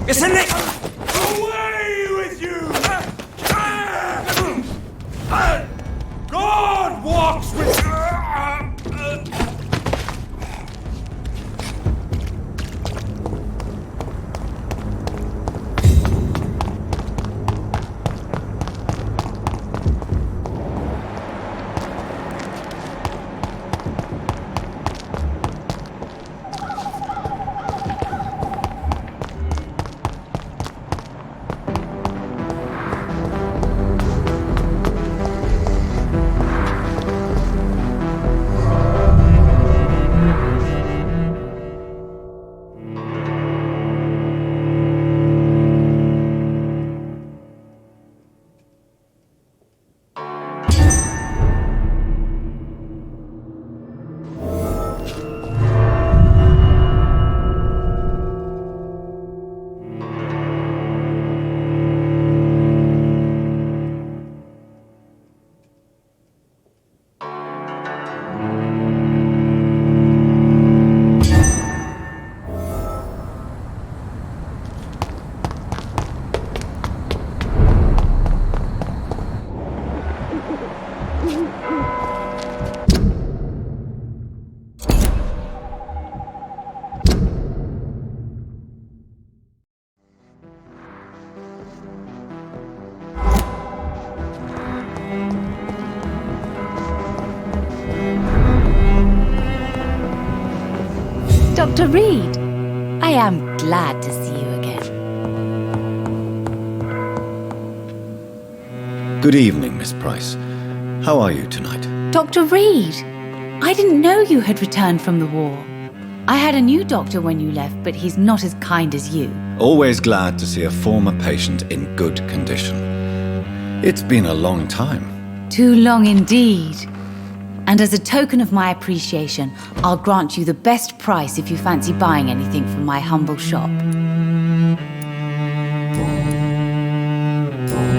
Isn't it? Away with you! God walks with you! Dr. Reid, I am glad to see you again. Good evening, Miss Price. How are you tonight? Dr. Reid, I didn't know you had returned from the war. I had a new doctor when you left, but he's not as kind as you. Always glad to see a former patient in good condition. It's been a long time. Too long indeed. And as a token of my appreciation, I'll grant you the best price if you fancy buying anything from my humble shop.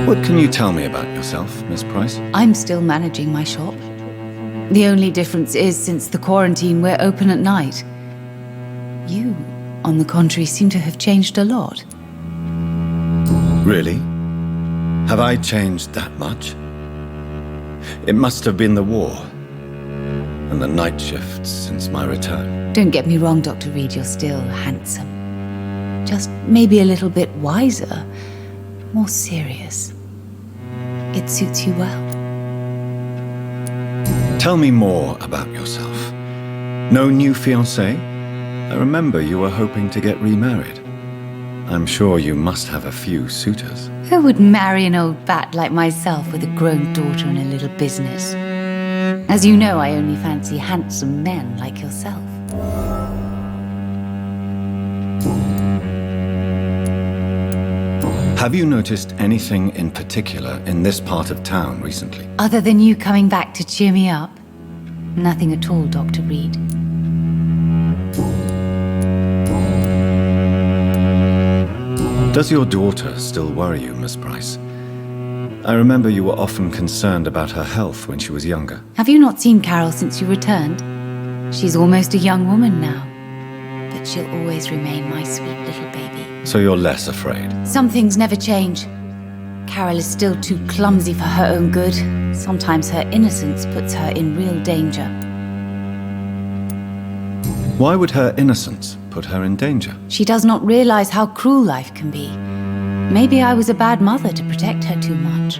What can you tell me about yourself, Miss Price? I'm still managing my shop. The only difference is, since the quarantine, we're open at night. You, on the contrary, seem to have changed a lot. Really? Have I changed that much? It must have been the war and the night shifts since my return. Don't get me wrong, Dr. Reid, you're still handsome. Just maybe a little bit wiser, more serious. It suits you well. Tell me more about yourself. No new fiancé? I remember you were hoping to get remarried. I'm sure you must have a few suitors. Who would marry an old bat like myself with a grown daughter and a little business? As you know, I only fancy handsome men like yourself. Have you noticed anything in particular in this part of town recently? Other than you coming back to cheer me up? Nothing at all, Dr. Reid. Does your daughter still worry you, Miss Price? I remember you were often concerned about her health when she was younger. Have you not seen Carol since you returned? She's almost a young woman now. But she'll always remain my sweet little baby. So you're less afraid? Some things never change. Carol is still too clumsy for her own good. Sometimes her innocence puts her in real danger. Why would her innocence put her in danger? She does not realize how cruel life can be. Maybe I was a bad mother to protect her too much.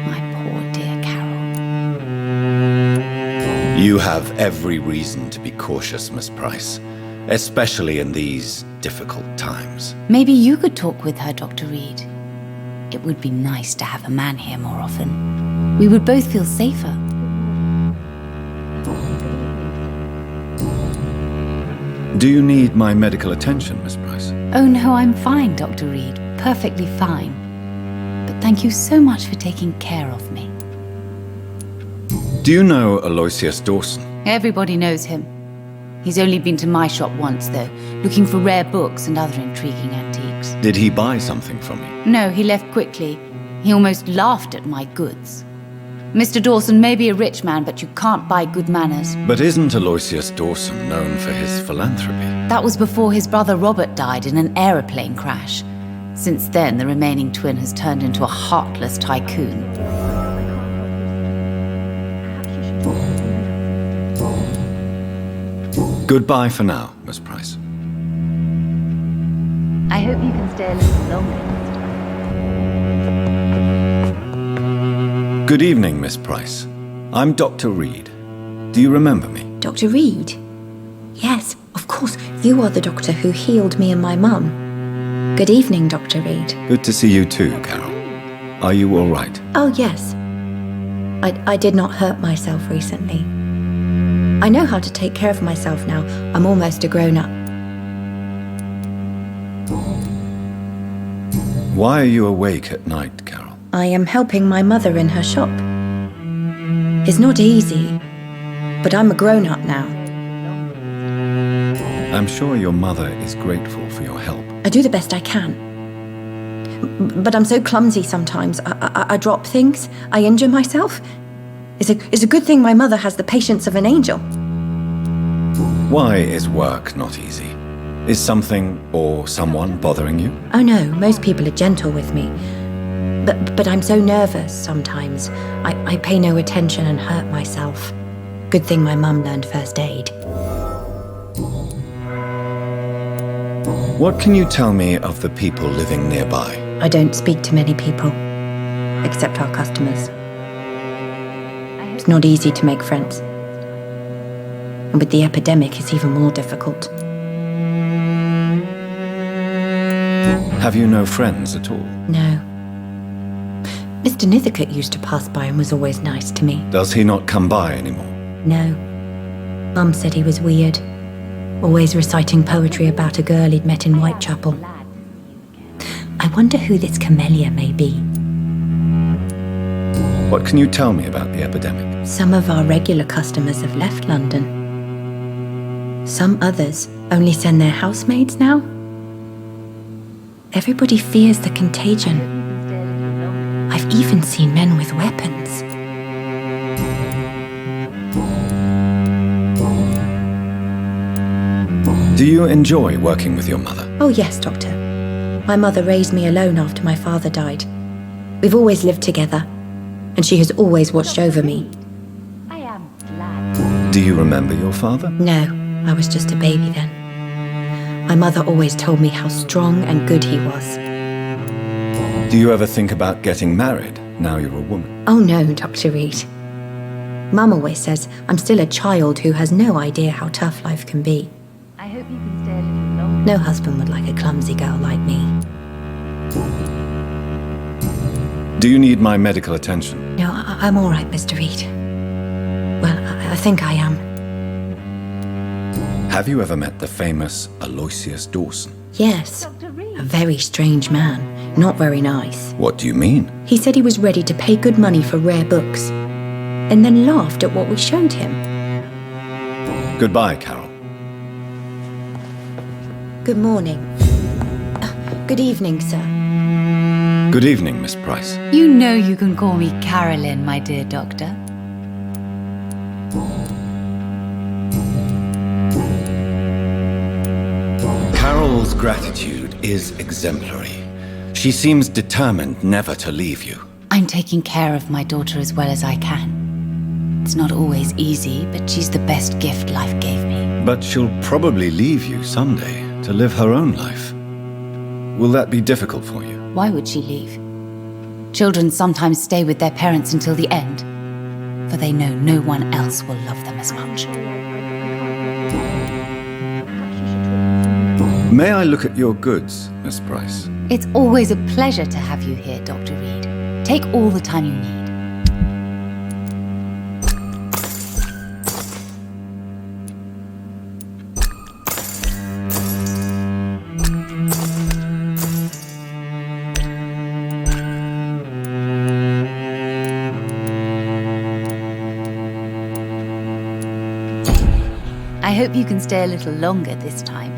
My poor dear Carol. You have every reason to be cautious, Miss Price, especially in these difficult times. Maybe you could talk with her, Dr. Reid. It would be nice to have a man here more often. We would both feel safer. Do you need my medical attention, Miss Price? Oh no, I'm fine, Dr. Reid. Perfectly fine. But thank you so much for taking care of me. Do you know Aloysius Dawson? Everybody knows him. He's only been to my shop once, though, looking for rare books and other intriguing antiques. Did he buy something from you? No, he left quickly. He almost laughed at my goods. Mr. Dawson may be a rich man, but you can't buy good manners. But isn't Aloysius Dawson known for his philanthropy? That was before his brother Robert died in an aeroplane crash. Since then, the remaining twin has turned into a heartless tycoon. Goodbye for now, Miss Price. I hope you can stay a little longer. Good evening, Miss Price. I'm Dr. Reid. Do you remember me? Dr. Reid? Yes, of course. You are the doctor who healed me and my mum. Good evening, Dr. Reid. Good to see you too, Carol. Are you all right? Oh, yes. I did not hurt myself recently. I know how to take care of myself now. I'm almost a grown-up. Why are you awake at night, Carol? I am helping my mother in her shop. It's not easy, but I'm a grown-up now. I'm sure your mother is grateful for your help. I do the best I can. But I'm so clumsy sometimes. I drop things. I injure myself. It's a good thing my mother has the patience of an angel. Why is work not easy? Is something or someone bothering you? Oh no, most people are gentle with me. But I'm so nervous sometimes. I pay no attention and hurt myself. Good thing my mum learned first aid. What can you tell me of the people living nearby? I don't speak to many people, except our customers. It's not easy to make friends. And with the epidemic, it's even more difficult. Have you no friends at all? No. Mr. Nithercote used to pass by and was always nice to me. Does he not come by anymore? No. Mum said he was weird. Always reciting poetry about a girl he'd met in Whitechapel. I wonder who this camellia may be. What can you tell me about the epidemic? Some of our regular customers have left London. Some others only send their housemaids now. Everybody fears the contagion. I've even seen men with weapons. Do you enjoy working with your mother? Oh yes, Doctor. My mother raised me alone after my father died. We've always lived together, and she has always watched over me. I am glad. Do you remember your father? No, I was just a baby then. My mother always told me how strong and good he was. Do you ever think about getting married now you're a woman? Oh no, Dr. Reid. Mum always says I'm still a child who has no idea how tough life can be. I hope you can stay a little longer. No husband would like a clumsy girl like me. Do you need my medical attention? No, I'm all right, Mr. Reid. Well, I think I am. Have you ever met the famous Aloysius Dawson? Yes. A very strange man. Not very nice. What do you mean? He said he was ready to pay good money for rare books, and then laughed at what we showed him. Goodbye, Carol. Good morning. Good evening, sir. Good evening, Miss Price. You know you can call me Carolyn, my dear doctor. Carol's gratitude is exemplary. She seems determined never to leave you. I'm taking care of my daughter as well as I can. It's not always easy, but she's the best gift life gave me. But she'll probably leave you someday to live her own life. Will that be difficult for you? Why would she leave? Children sometimes stay with their parents until the end, for they know no one else will love them as much. May I look at your goods, Miss Price? It's always a pleasure to have you here, Dr. Reid. Take all the time you need. I hope you can stay a little longer this time.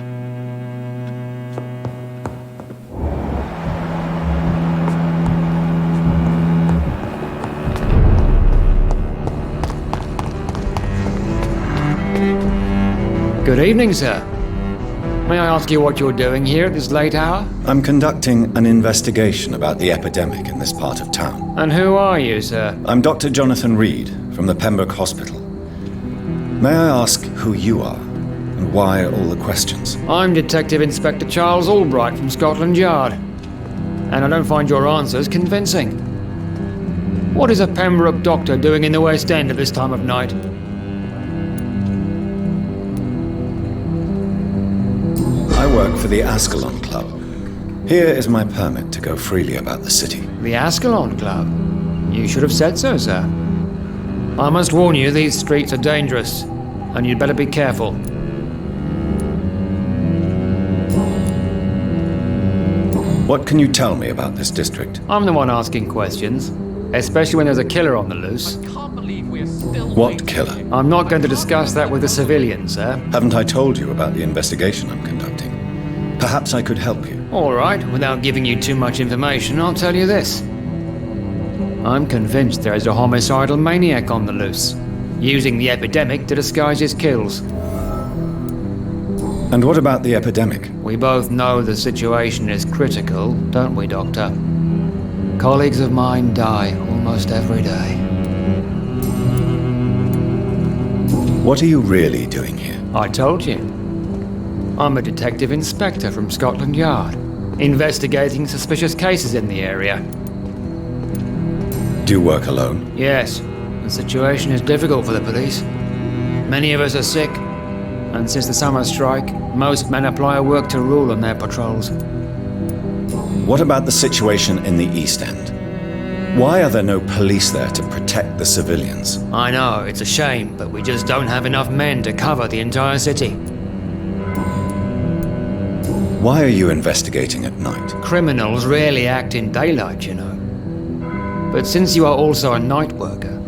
Good evening, sir. May I ask you what you're doing here at this late hour? I'm conducting an investigation about the epidemic in this part of town. And who are you, sir? I'm Dr. Jonathan Reid from the Pembroke Hospital. May I ask who you are and why all the questions? I'm Detective Inspector Charles Albright from Scotland Yard. And I don't find your answers convincing. What is a Pembroke doctor doing in the West End at this time of night? I work for the Ascalon Club. Here is my permit to go freely about the city. The Ascalon Club? You should have said so, sir. I must warn you, these streets are dangerous, and you'd better be careful. What can you tell me about this district? I'm the one asking questions, especially when there's a killer on the loose. What killer? I'm not going to discuss that with the civilians, sir. Haven't I told you about the investigation I'm conducting? Perhaps I could help you. All right, without giving you too much information, I'll tell you this. I'm convinced there is a homicidal maniac on the loose, using the epidemic to disguise his kills. And what about the epidemic? We both know the situation is critical, don't we, Doctor? Colleagues of mine die almost every day. What are you really doing here? I told you. I'm a detective inspector from Scotland Yard, investigating suspicious cases in the area. Do you work alone? Yes, the situation is difficult for the police. Many of us are sick, and since the summer strike, most men apply a work to rule on their patrols. What about the situation in the East End? Why are there no police there to protect the civilians? I know, it's a shame, but we just don't have enough men to cover the entire city. Why are you investigating at night? Criminals rarely act in daylight, you know. But since you are also a night worker,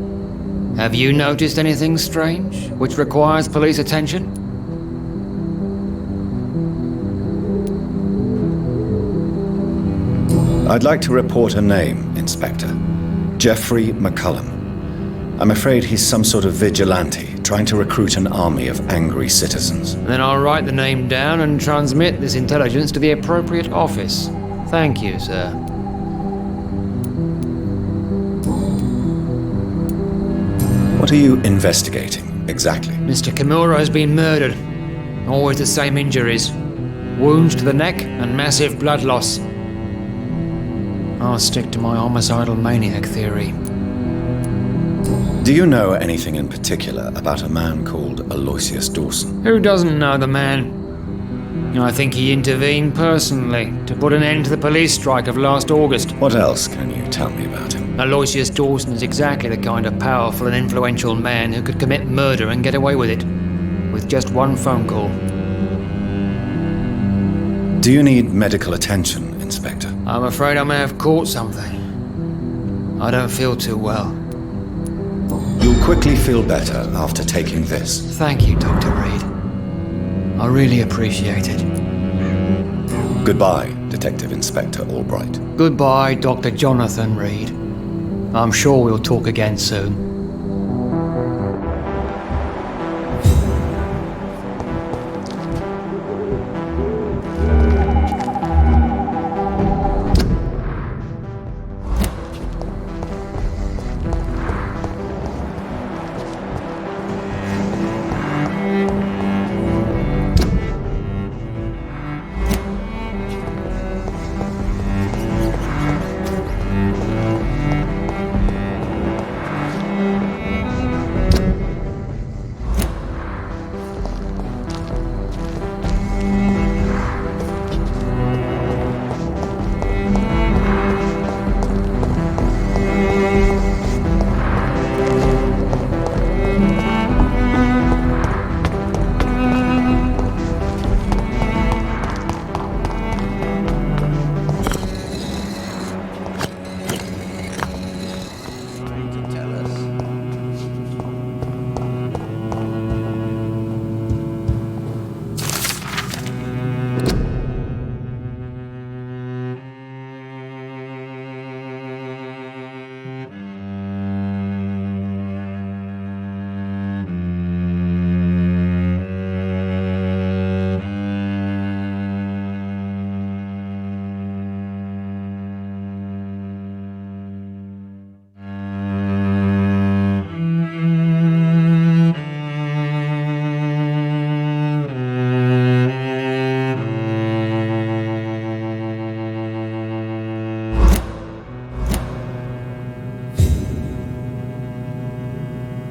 have you noticed anything strange which requires police attention? I'd like to report a name, Inspector. Geoffrey McCullum. I'm afraid he's some sort of vigilante, trying to recruit an army of angry citizens. Then I'll write the name down and transmit this intelligence to the appropriate office. Thank you, sir. What are you investigating, exactly? Mr. Kimura has been murdered. Always the same injuries. Wounds to the neck and massive blood loss. I'll stick to my homicidal maniac theory. Do you know anything in particular about a man called Aloysius Dawson? Who doesn't know the man? I think he intervened personally to put an end to the police strike of last August. What else can you tell me about him? Aloysius Dawson is exactly the kind of powerful and influential man who could commit murder and get away with it, with just one phone call. Do you need medical attention, Inspector? I'm afraid I may have caught something. I don't feel too well. You'll quickly feel better after taking this. Thank you, Dr. Reid. I really appreciate it. Goodbye, Detective Inspector Albright. Goodbye, Dr. Jonathan Reid. I'm sure we'll talk again soon.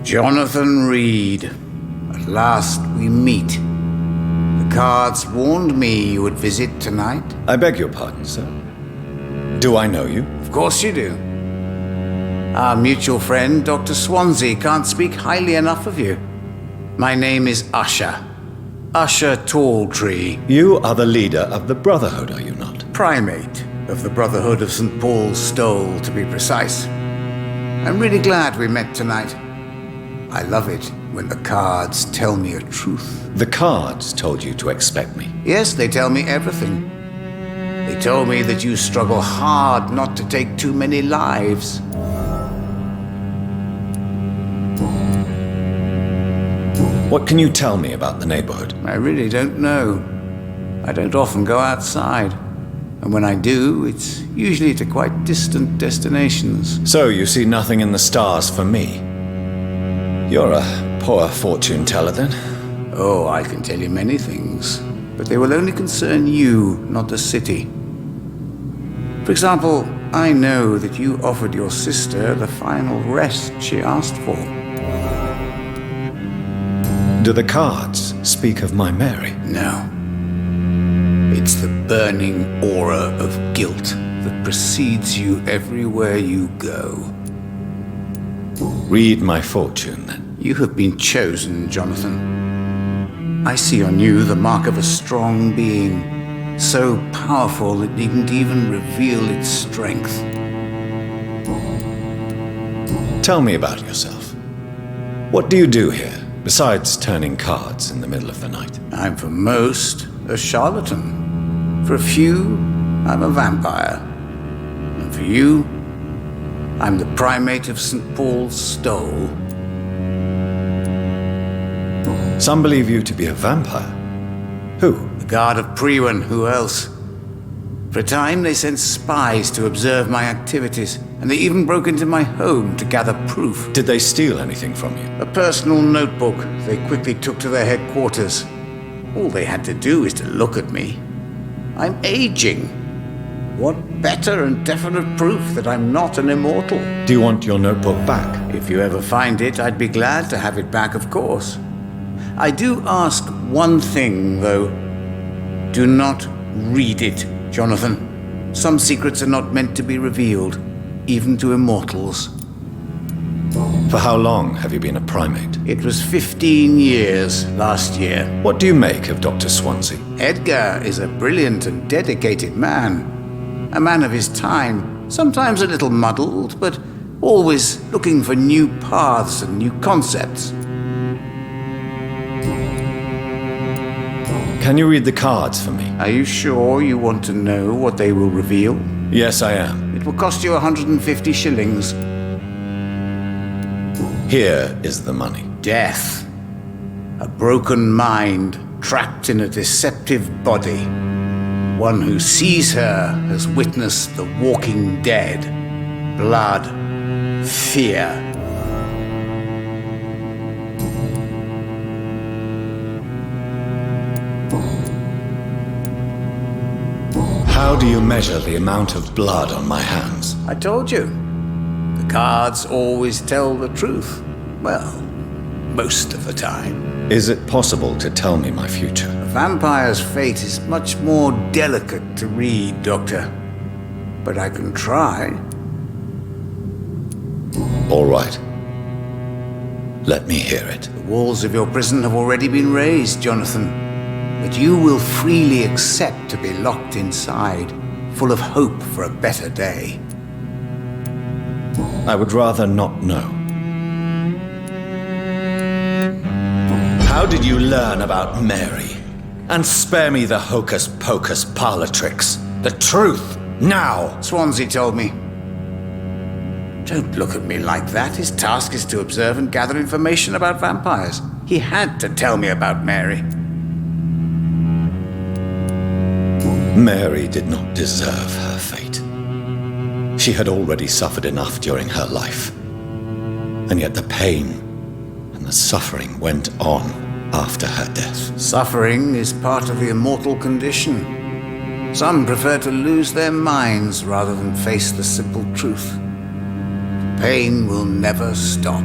Jonathan Reid. At last we meet. The cards warned me you would visit tonight. I beg your pardon, sir. Do I know you? Of course you do. Our mutual friend, Dr. Swansea, can't speak highly enough of you. My name is Usher. Usher Talltree. You are the leader of the Brotherhood, are you not? Primate of the Brotherhood of St. Paul's Stole, to be precise. I'm really glad we met tonight. I love it when the cards tell me a truth. The cards told you to expect me. Yes, they tell me everything. They told me that you struggle hard not to take too many lives. What can you tell me about the neighborhood? I really don't know. I don't often go outside. And when I do, it's usually to quite distant destinations. So you see nothing in the stars for me? You're a poor fortune teller, then? Oh, I can tell you many things, but they will only concern you, not the city. For example, I know that you offered your sister the final rest she asked for. Do the cards speak of my Mary? No. It's the burning aura of guilt that precedes you everywhere you go. Read my fortune, then. You have been chosen, Jonathan. I see on you the mark of a strong being, so powerful it needn't even reveal its strength. Tell me about yourself. What do you do here, besides turning cards in the middle of the night? I'm for most a charlatan. For a few, I'm a vampire. And for you, I'm the primate of St. Paul's Stole. Some believe you to be a vampire. Who? The Guard of Priwen, who else? For a time, they sent spies to observe my activities, and they even broke into my home to gather proof. Did they steal anything from you? A personal notebook they quickly took to their headquarters. All they had to do is to look at me. I'm aging. What better and definite proof that I'm not an immortal? Do you want your notebook back? If you ever find it, I'd be glad to have it back, of course. I do ask one thing, though. Do not read it, Jonathan. Some secrets are not meant to be revealed, even to immortals. For how long have you been a primate? It was 15 years last year. What do you make of Dr. Swansea? Edgar is a brilliant and dedicated man. A man of his time, sometimes a little muddled, but always looking for new paths and new concepts. Can you read the cards for me? Are you sure you want to know what they will reveal? Yes, I am. It will cost you 150 shillings. Here is the money. Death. A broken mind trapped in a deceptive body. One who sees her has witnessed the walking dead. Blood. Fear. How do you measure the amount of blood on my hands? I told you. The cards always tell the truth. Well, most of the time. Is it possible to tell me my future? A vampire's fate is much more delicate to read, Doctor. But I can try. All right. Let me hear it. The walls of your prison have already been raised, Jonathan. But you will freely accept to be locked inside, full of hope for a better day. I would rather not know. How did you learn about Mary? And spare me the hocus-pocus parlor tricks. The truth, now! Swansea told me. Don't look at me like that. His task is to observe and gather information about vampires. He had to tell me about Mary. Mary did not deserve her fate. She had already suffered enough during her life. And yet the pain and the suffering went on after her death. Suffering is part of the immortal condition. Some prefer to lose their minds rather than face the simple truth. Pain will never stop.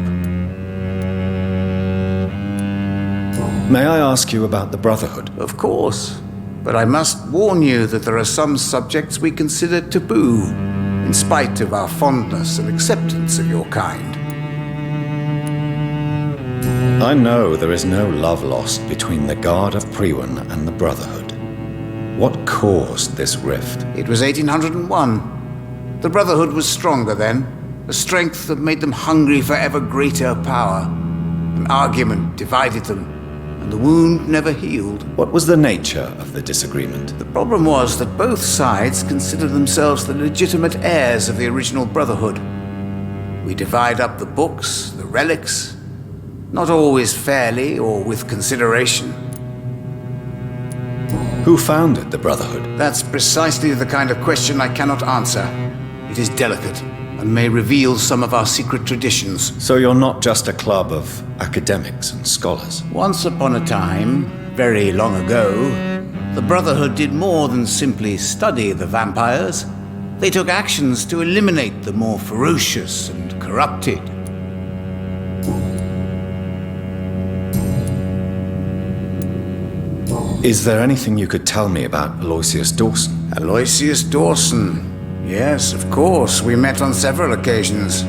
May I ask you about the Brotherhood? Of course. But I must warn you that there are some subjects we consider taboo, in spite of our fondness and acceptance of your kind. I know there is no love lost between the Guard of Priwen and the Brotherhood. What caused this rift? It was 1801. The Brotherhood was stronger then, a strength that made them hungry for ever greater power. An argument divided them, and the wound never healed. What was the nature of the disagreement? The problem was that both sides considered themselves the legitimate heirs of the original Brotherhood. We divide up the books, the relics, not always fairly or with consideration. Who founded the Brotherhood? That's precisely the kind of question I cannot answer. It is delicate and may reveal some of our secret traditions. So you're not just a club of academics and scholars? Once upon a time, very long ago, the Brotherhood did more than simply study the vampires. They took actions to eliminate the more ferocious and corrupted. Is there anything you could tell me about Aloysius Dawson? Aloysius Dawson. Yes, of course. We met on several occasions.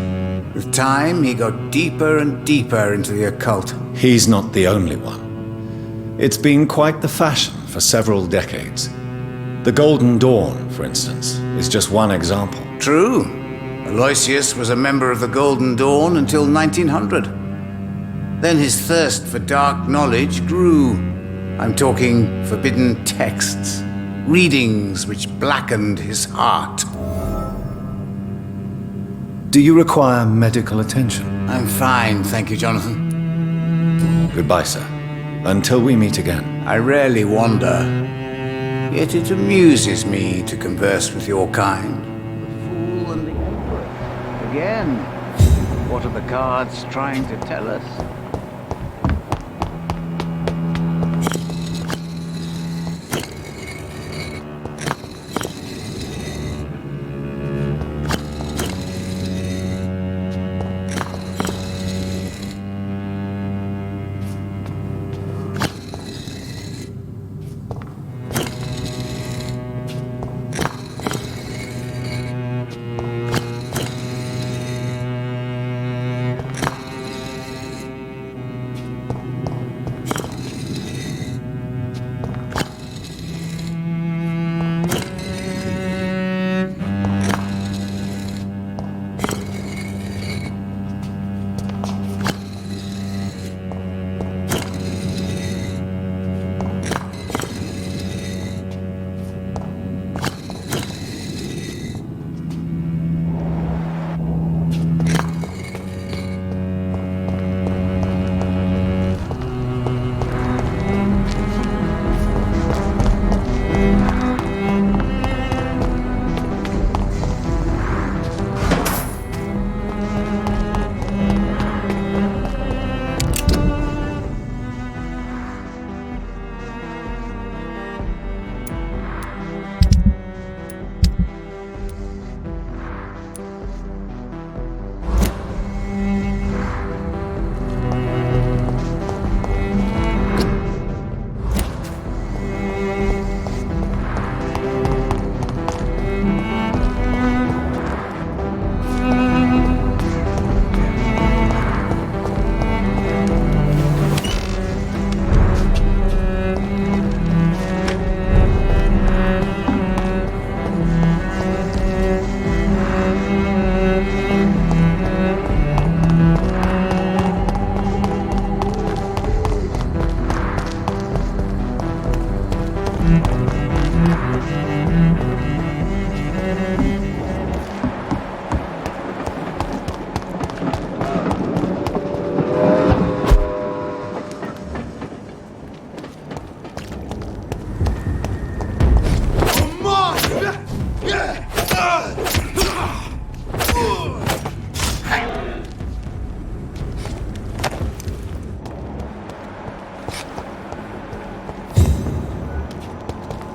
With time, he got deeper and deeper into the occult. He's not the only one. It's been quite the fashion for several decades. The Golden Dawn, for instance, is just one example. True. Aloysius was a member of the Golden Dawn until 1900. Then his thirst for dark knowledge grew. I'm talking forbidden texts, readings which blackened his heart. Do you require medical attention? I'm fine, thank you, Jonathan. Goodbye, sir. Until we meet again. I rarely wander, yet it amuses me to converse with your kind. The fool and the emperor. Again, what are the cards trying to tell us?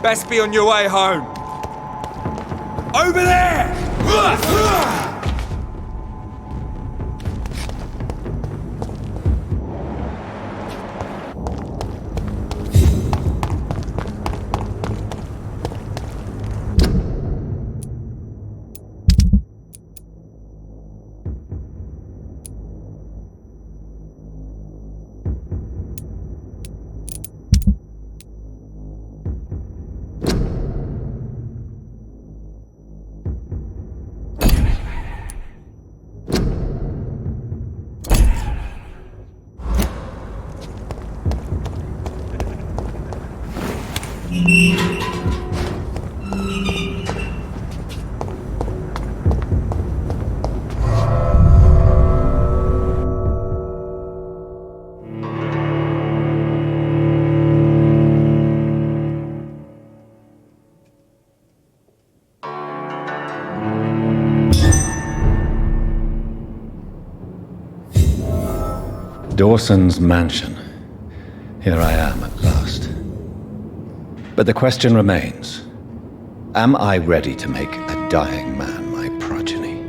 Best be on your way home. Over there! Dawson's mansion. Here I am at last. But the question remains, am I ready to make a dying man my progeny?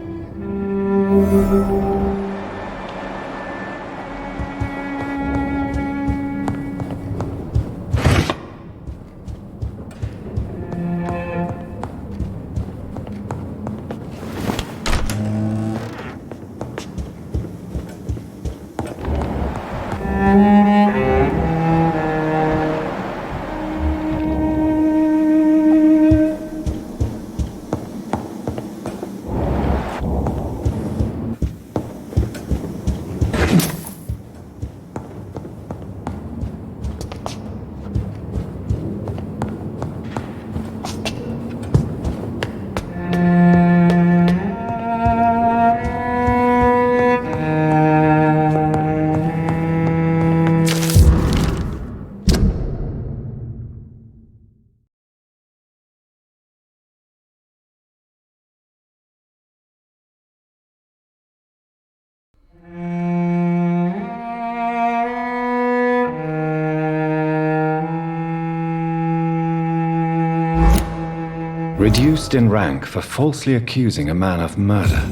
Reduced in rank for falsely accusing a man of murder.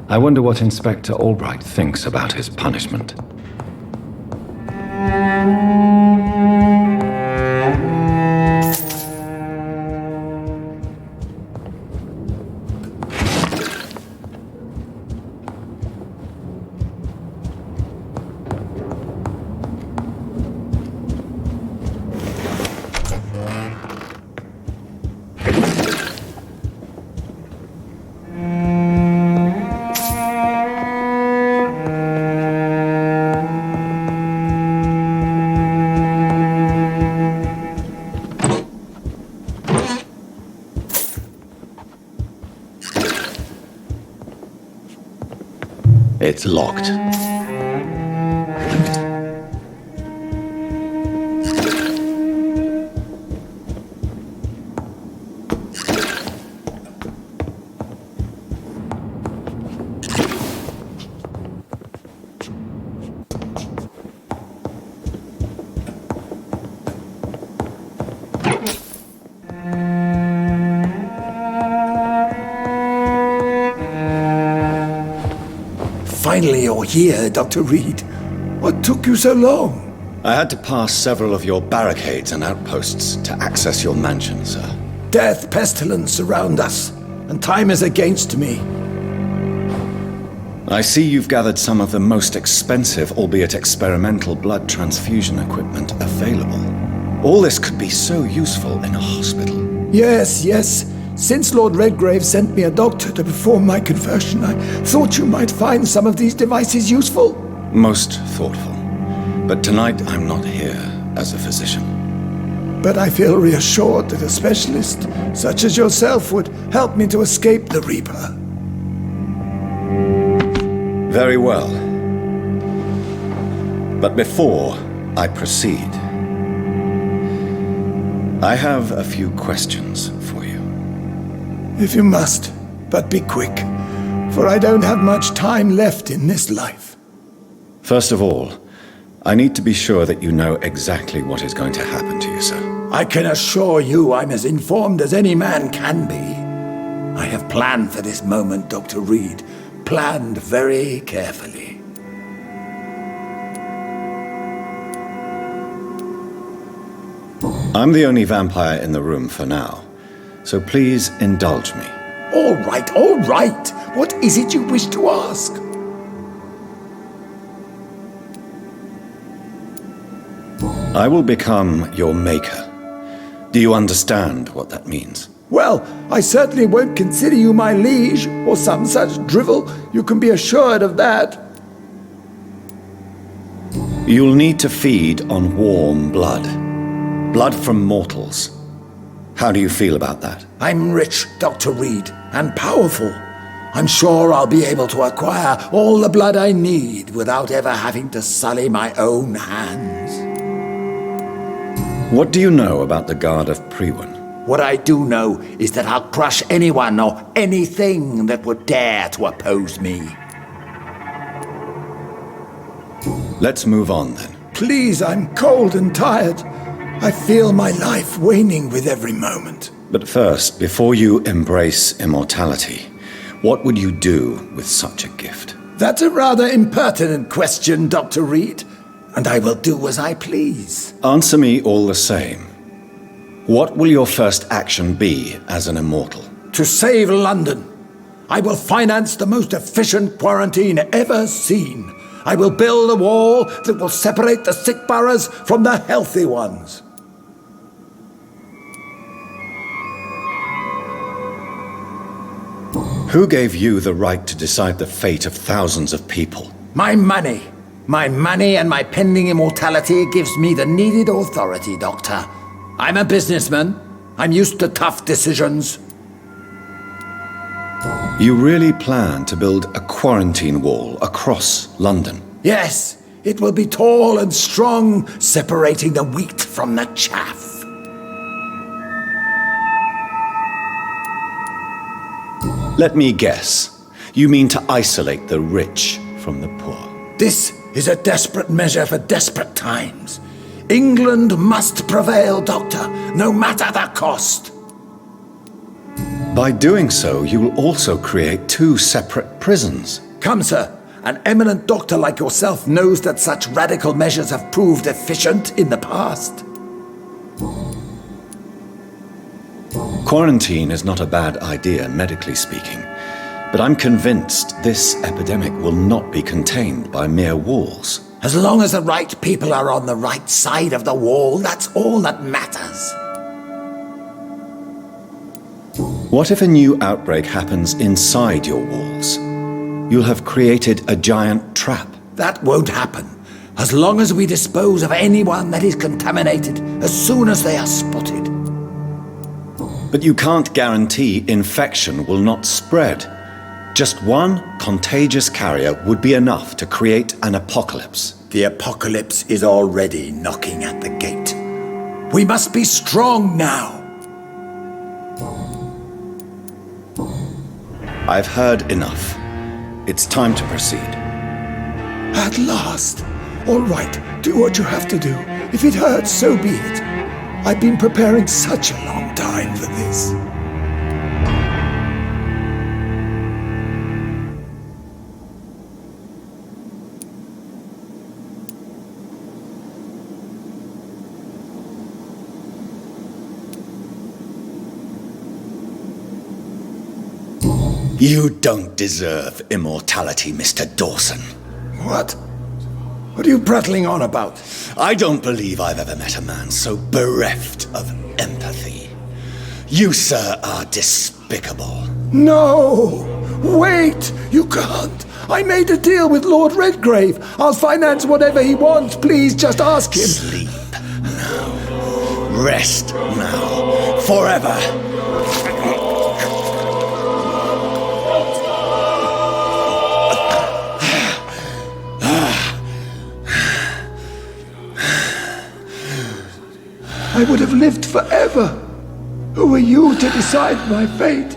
I wonder what Inspector Albright thinks about his punishment. It's locked. Finally you're here, Dr. Reid. What took you so long? I had to pass several of your barricades and outposts to access your mansion, sir. Death, pestilence surround us, and time is against me. I see you've gathered some of the most expensive, albeit experimental, blood transfusion equipment available. All this could be so useful in a hospital. Yes, yes. Since Lord Redgrave sent me a doctor to perform my conversion, I thought you might find some of these devices useful. Most thoughtful. But tonight I'm not here as a physician. But I feel reassured that a specialist such as yourself would help me to escape the Reaper. Very well. But before I proceed, I have a few questions for you. If you must, but be quick, for I don't have much time left in this life. First of all, I need to be sure that you know exactly what is going to happen to you, sir. I can assure you I'm as informed as any man can be. I have planned for this moment, Dr. Reid. Planned very carefully. I'm the only vampire in the room for now, so please indulge me. All right, all right. What is it you wish to ask? I will become your maker. Do you understand what that means? Well, I certainly won't consider you my liege, or some such drivel. You can be assured of that. You'll need to feed on warm blood. Blood from mortals. How do you feel about that? I'm rich, Dr. Reid, and powerful. I'm sure I'll be able to acquire all the blood I need without ever having to sully my own hands. What do you know about the Guard of Priwen? What I do know is that I'll crush anyone or anything that would dare to oppose me. Let's move on then. Please, I'm cold and tired. I feel my life waning with every moment. But first, before you embrace immortality, what would you do with such a gift? That's a rather impertinent question, Dr. Reid, and I will do as I please. Answer me all the same. What will your first action be as an immortal? To save London, I will finance the most efficient quarantine ever seen. I will build a wall that will separate the sick boroughs from the healthy ones. Who gave you the right to decide the fate of thousands of people? My money. My money and my pending immortality gives me the needed authority, Doctor. I'm a businessman. I'm used to tough decisions. You really plan to build a quarantine wall across London? Yes, it will be tall and strong, separating the wheat from the chaff. Let me guess. You mean to isolate the rich from the poor? This is a desperate measure for desperate times. England must prevail, Doctor, no matter the cost. By doing so, you will also create two separate prisons. Come, sir. An eminent doctor like yourself knows that such radical measures have proved efficient in the past. Quarantine is not a bad idea, medically speaking, but I'm convinced this epidemic will not be contained by mere walls. As long as the right people are on the right side of the wall, that's all that matters. What if a new outbreak happens inside your walls? You'll have created a giant trap. That won't happen, as long as we dispose of anyone that is contaminated as soon as they are spotted. But you can't guarantee infection will not spread. Just one contagious carrier would be enough to create an apocalypse. The apocalypse is already knocking at the gate. We must be strong now. I've heard enough. It's time to proceed. At last. All right, do what you have to do. If it hurts, so be it. I've been preparing such a long time for this. You don't deserve immortality, Mr. Dawson. What? What are you prattling on about? I don't believe I've ever met a man so bereft of empathy. You, sir, are despicable. No! Wait! You can't! I made a deal with Lord Redgrave. I'll finance whatever he wants. Please, just ask him. Sleep now. Rest now. Forever. I would have lived forever. Who are you to decide my fate?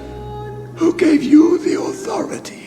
Who gave you the authority?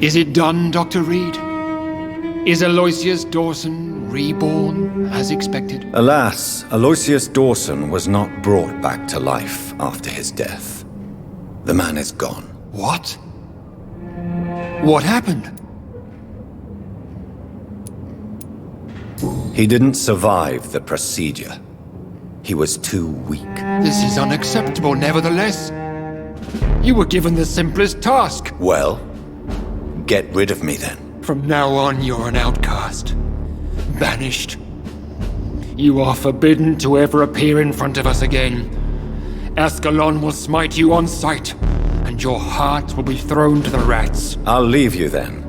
Is it done, Dr. Reid? Is Aloysius Dawson reborn as expected? Alas, Aloysius Dawson was not brought back to life after his death. The man is gone. What? What happened? He didn't survive the procedure. He was too weak. This is unacceptable, nevertheless. You were given the simplest task. Well, get rid of me then. From now on, you're an outcast. Banished. You are forbidden to ever appear in front of us again. Ascalon will smite you on sight, and your heart will be thrown to the rats. I'll leave you then.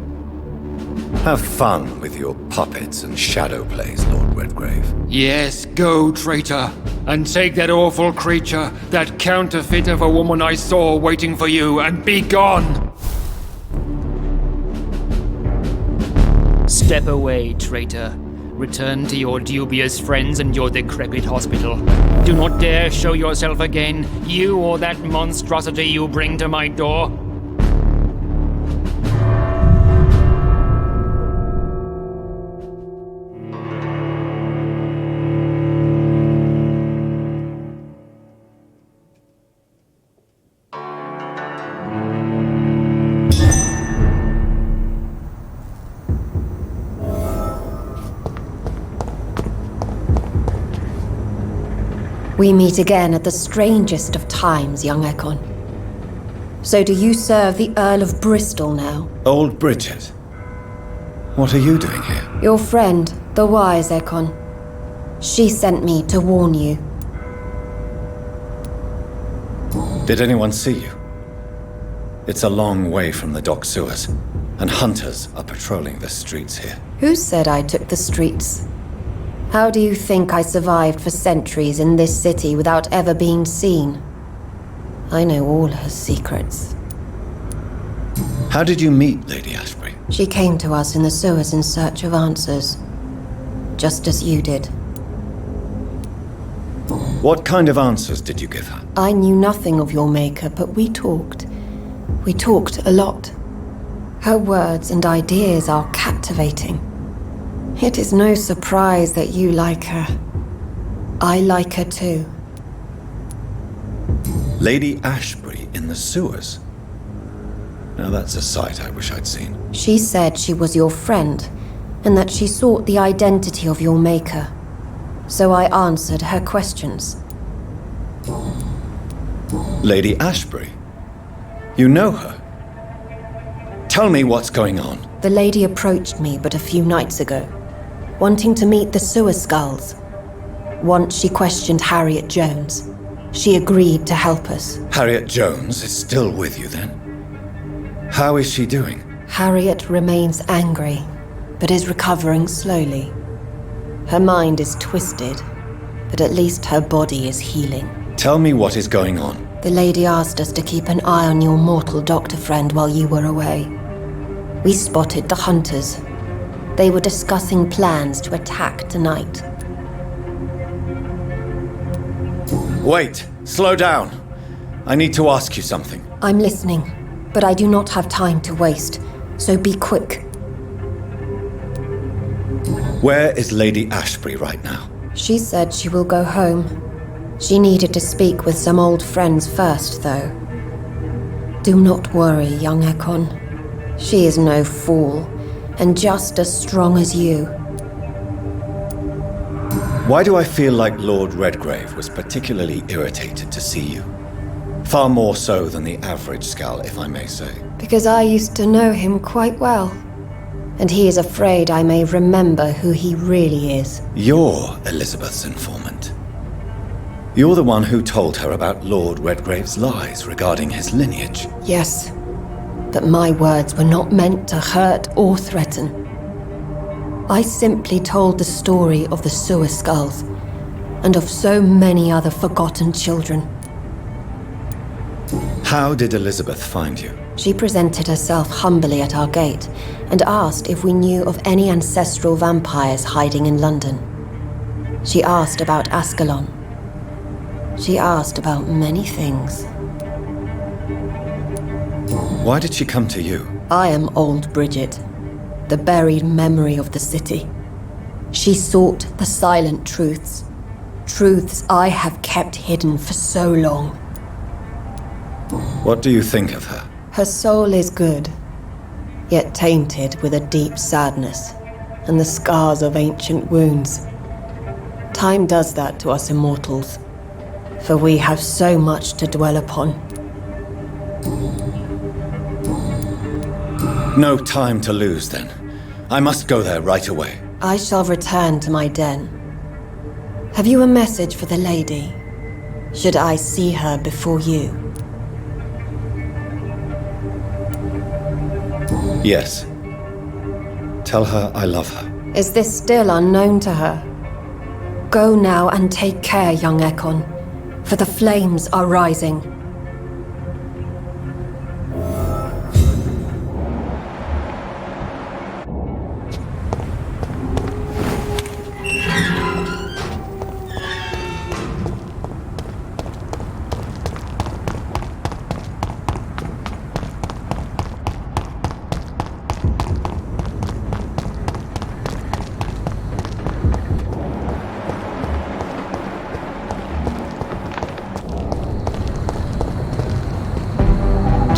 Have fun with your puppets and shadow plays, Lord Redgrave. Yes, go, traitor, and take that awful creature, that counterfeit of a woman I saw waiting for you, and be gone! Step away, traitor. Return to your dubious friends and your decrepit hospital. Do not dare show yourself again, you or that monstrosity you bring to my door. We meet again at the strangest of times, young Ekon. So do you serve the Earl of Bristol now? Old Bridget. What are you doing here? Your friend, the wise Ekon. She sent me to warn you. Did anyone see you? It's a long way from the dock sewers, and hunters are patrolling the streets here. Who said I took the streets? How do you think I survived for centuries in this city without ever being seen? I know all her secrets. How did you meet Lady Ashbury? She came to us in the sewers in search of answers. Just as you did. What kind of answers did you give her? I knew nothing of your maker, but we talked. We talked a lot. Her words and ideas are captivating. It is no surprise that you like her. I like her too. Lady Ashbury in the sewers? Now that's a sight I wish I'd seen. She said she was your friend, and that she sought the identity of your maker. So I answered her questions. Lady Ashbury? You know her? Tell me what's going on. The lady approached me but a few nights ago, wanting to meet the sewer skulls. Once she questioned Harriet Jones. She agreed to help us. Harriet Jones is still with you then? How is she doing? Harriet remains angry, but is recovering slowly. Her mind is twisted, but at least her body is healing. Tell me what is going on. The lady asked us to keep an eye on your mortal doctor friend while you were away. We spotted the hunters. They were discussing plans to attack tonight. Wait, slow down. I need to ask you something. I'm listening, but I do not have time to waste, so be quick. Where is Lady Ashbury right now? She said she will go home. She needed to speak with some old friends first, though. Do not worry, young Ekon. She is no fool, and just as strong as you. Why do I feel like Lord Redgrave was particularly irritated to see you? Far more so than the average Skull, if I may say. Because I used to know him quite well. And he is afraid I may remember who he really is. You're Elizabeth's informant. You're the one who told her about Lord Redgrave's lies regarding his lineage. Yes, but my words were not meant to hurt or threaten. I simply told the story of the sewer skulls, and of so many other forgotten children. How did Elizabeth find you? She presented herself humbly at our gate, and asked if we knew of any ancestral vampires hiding in London. She asked about Ascalon. She asked about many things. Why did she come to you? I am old Bridget, the buried memory of the city. She sought the silent truths. Truths I have kept hidden for so long. What do you think of her? Her soul is good, yet tainted with a deep sadness. and the scars of ancient wounds. Time does that to us immortals, for we have so much to dwell upon. No time to lose, then. I must go there right away. I shall return to my den. Have you a message for the lady? Should I see her before you? Yes. Tell her I love her. Is this still unknown to her? Go now and take care, young Ekon, for the flames are rising.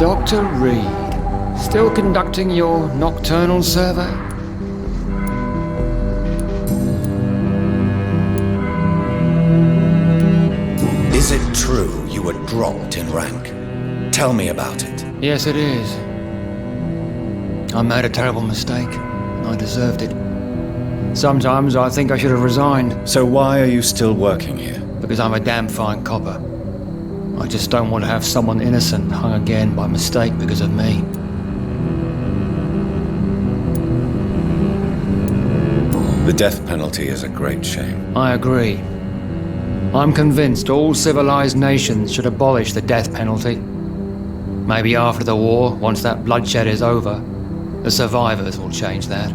Dr. Reid, still conducting your nocturnal survey? Is it true you were dropped in rank? Tell me about it. Yes, it is. I made a terrible mistake. I deserved it. Sometimes I think I should have resigned. So why are you still working here? Because I'm a damn fine copper. I just don't want to have someone innocent hung again by mistake because of me. The death penalty is a great shame. I agree. I'm convinced all civilized nations should abolish the death penalty. Maybe after the war, once that bloodshed is over, the survivors will change that.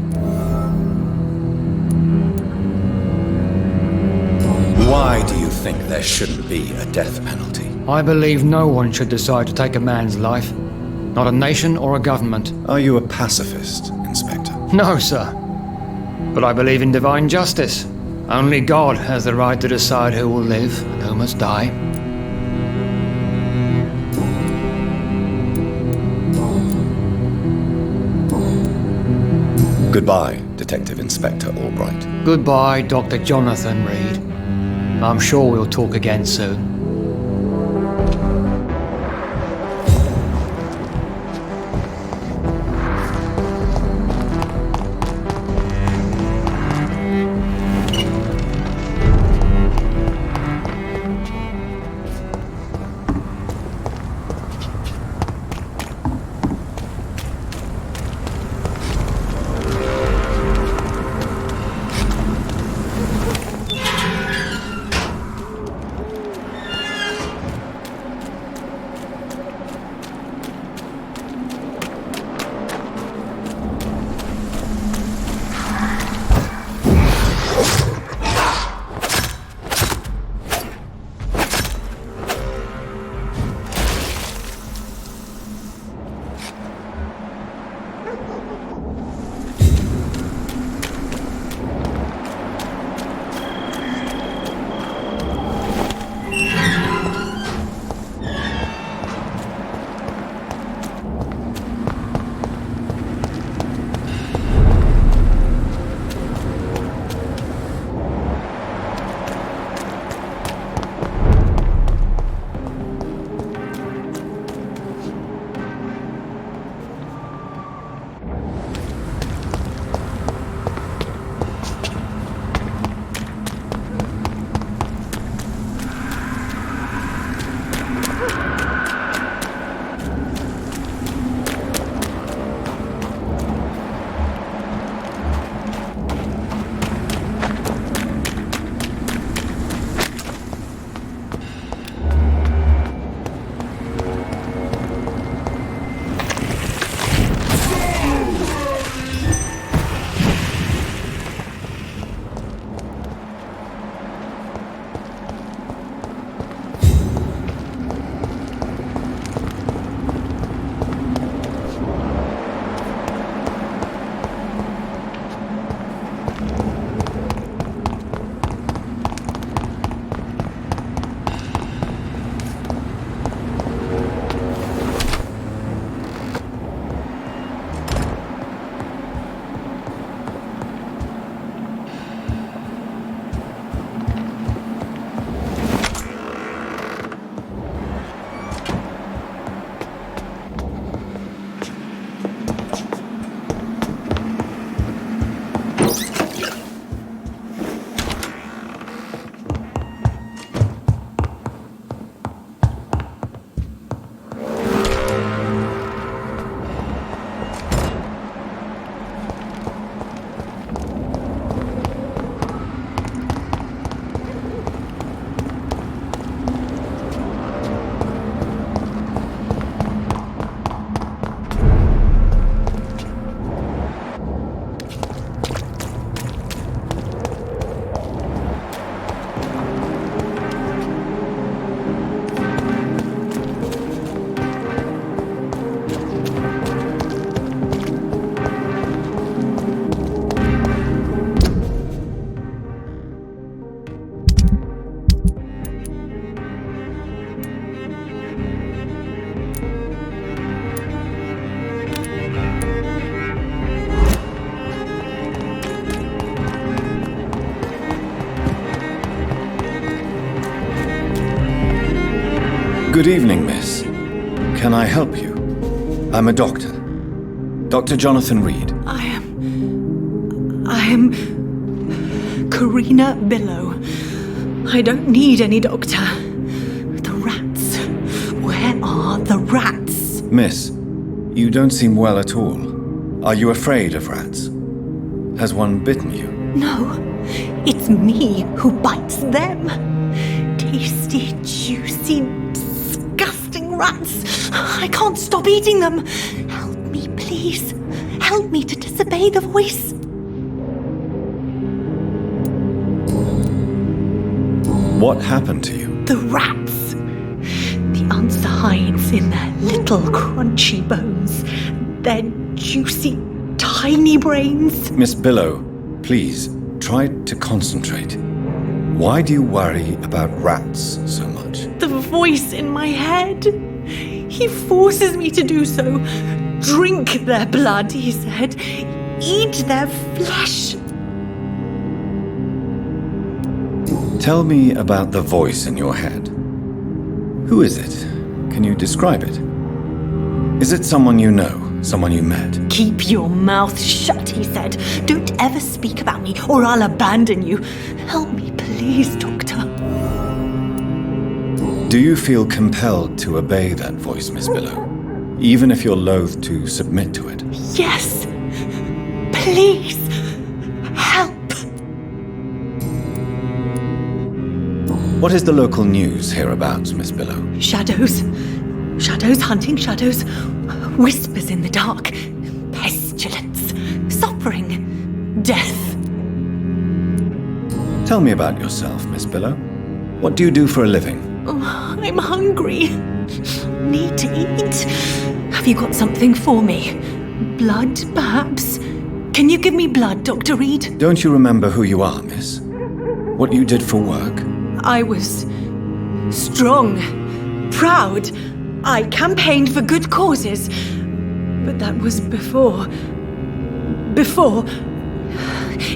Why do you think there shouldn't be a death penalty? I believe no one should decide to take a man's life. Not a nation or a government. Are you a pacifist, Inspector? No, sir. But I believe in divine justice. Only God has the right to decide who will live and who must die. Goodbye, Detective Inspector Albright. Goodbye, Dr. Jonathan Reid. I'm sure we'll talk again soon. Good evening, miss. Can I help you? I'm a doctor. Dr. Jonathan Reid. I am Karina Billow. I don't need any doctor. The rats. Where are the rats? Miss, you don't seem well at all. Are you afraid of rats? Has one bitten you? No, it's me who bites them. Tasty, juicy, disgusting rats. I can't stop eating them. Help me, please. Help me to disobey the voice. What happened to you? The rats. The answer hides in their little crunchy bones. Their juicy, tiny brains. Miss Billow, please, try to concentrate. Why do you worry about rats so much? The voice in my head. He forces me to do so. Drink their blood, he said. Eat their flesh. Tell me about the voice in your head. Who is it? Can you describe it? Is it someone you know? Someone you met? Keep your mouth shut, he said. Don't ever speak about me or I'll abandon you. Help me, please, Doctor. Do you feel compelled to obey that voice, Miss Billow? Even if you're loath to submit to it? Yes. Please. Help. What is the local news hereabouts, Miss Billow? Shadows. Shadows hunting shadows. Whispers in the dark. Pestilence. Suffering. Death. Tell me about yourself, Miss Billow. What do you do for a living? Oh, I'm hungry. Need to eat. Have you got something for me? Blood, perhaps? Can you give me blood, Dr. Reid? Don't you remember who you are, miss? What you did for work? I was strong, proud. I campaigned for good causes. But that was before. Before.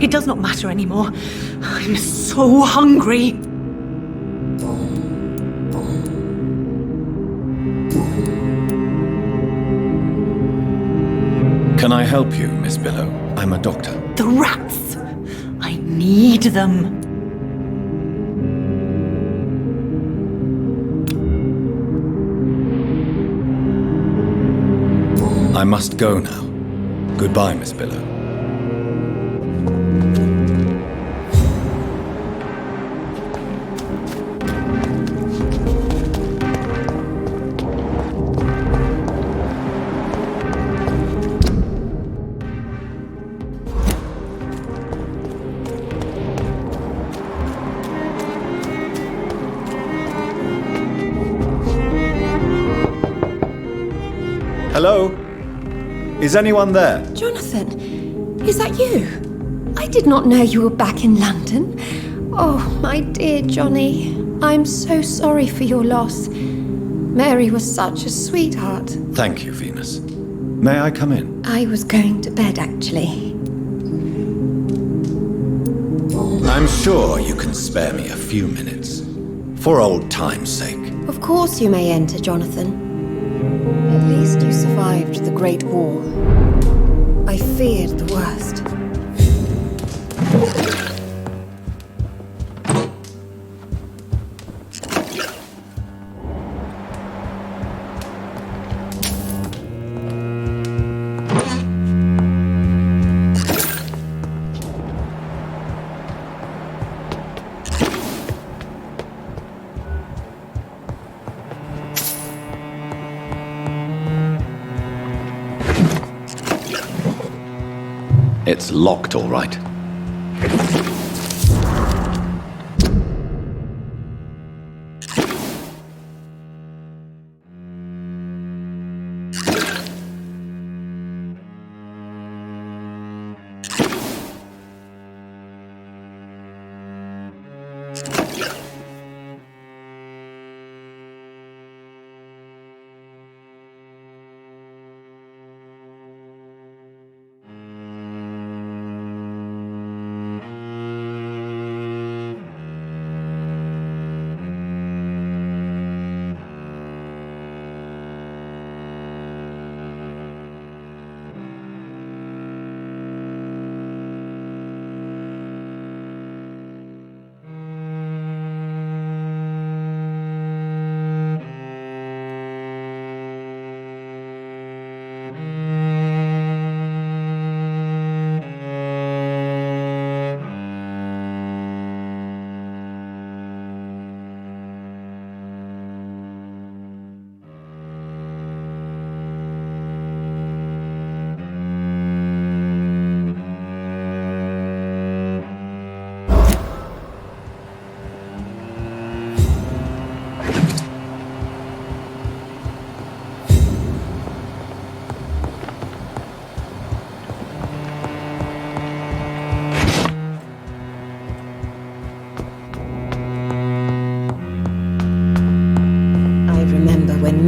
It does not matter anymore. I'm so hungry. Can I help you, Miss Billow? I'm a doctor. The rats. I need them. I must go now. Goodbye, Miss Billow. Hello? Is anyone there? Jonathan, is that you? I did not know you were back in London. Oh, my dear Johnny, I'm so sorry for your loss. Mary was such a sweetheart. Thank you, Venus. May I come in? I was going to bed, actually. I'm sure you can spare me a few minutes. For old time's sake. Of course you may enter, Jonathan. At least you survived the Great War. I feared the worst. It's locked, all right.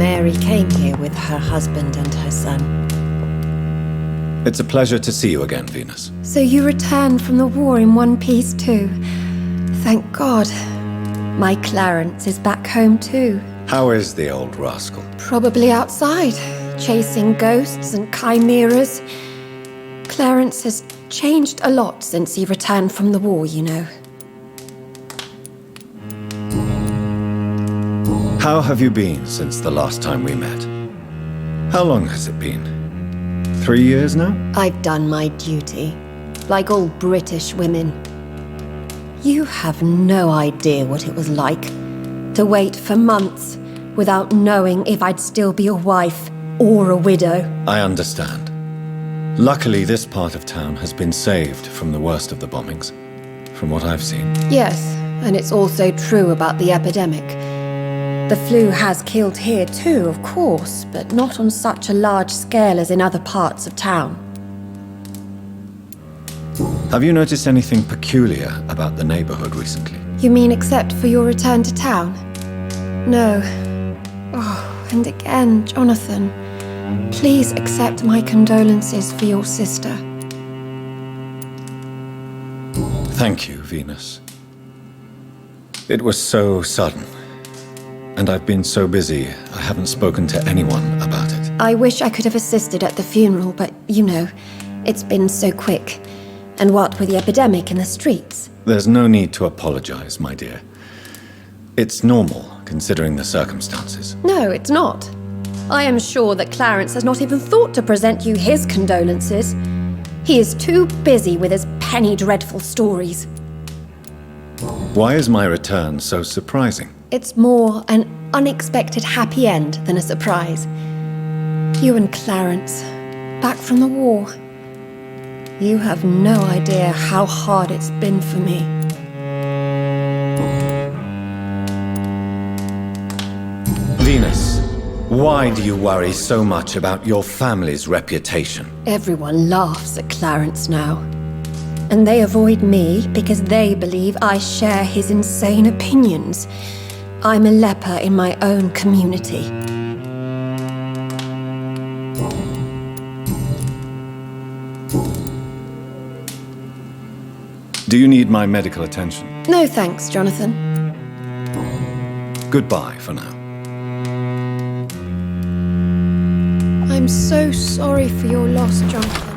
Mary came here with her husband and her son. It's a pleasure to see you again, Venus. So you returned from the war in one piece too. Thank God. My Clarence is back home too. How is the old rascal? Probably outside, chasing ghosts and chimeras. Clarence has changed a lot since he returned from the war, you know. How have you been since the last time we met? How long has it been? 3 years now? I've done my duty, like all British women. You have no idea what it was like to wait for months without knowing if I'd still be a wife or a widow. I understand. Luckily, this part of town has been saved from the worst of the bombings, from what I've seen. Yes, and it's also true about the epidemic. The flu has killed here too, of course, but not on such a large scale as in other parts of town. Have you noticed anything peculiar about the neighborhood recently? You mean except for your return to town? No. Oh, and again, Jonathan, please accept my condolences for your sister. Thank you, Venus. It was so sudden. And I've been so busy, I haven't spoken to anyone about it. I wish I could have assisted at the funeral, but, you know, it's been so quick. And what with the epidemic in the streets? There's no need to apologize, my dear. It's normal, considering the circumstances. No, it's not. I am sure that Clarence has not even thought to present you his condolences. He is too busy with his penny dreadful stories. Why is my return so surprising? It's more an unexpected happy end than a surprise. You and Clarence, back from the war. You have no idea how hard it's been for me. Venus, why do you worry so much about your family's reputation? Everyone laughs at Clarence now. And they avoid me because they believe I share his insane opinions. I'm a leper in my own community. Do you need my medical attention? No thanks, Jonathan. Goodbye for now. I'm so sorry for your loss, Jonathan.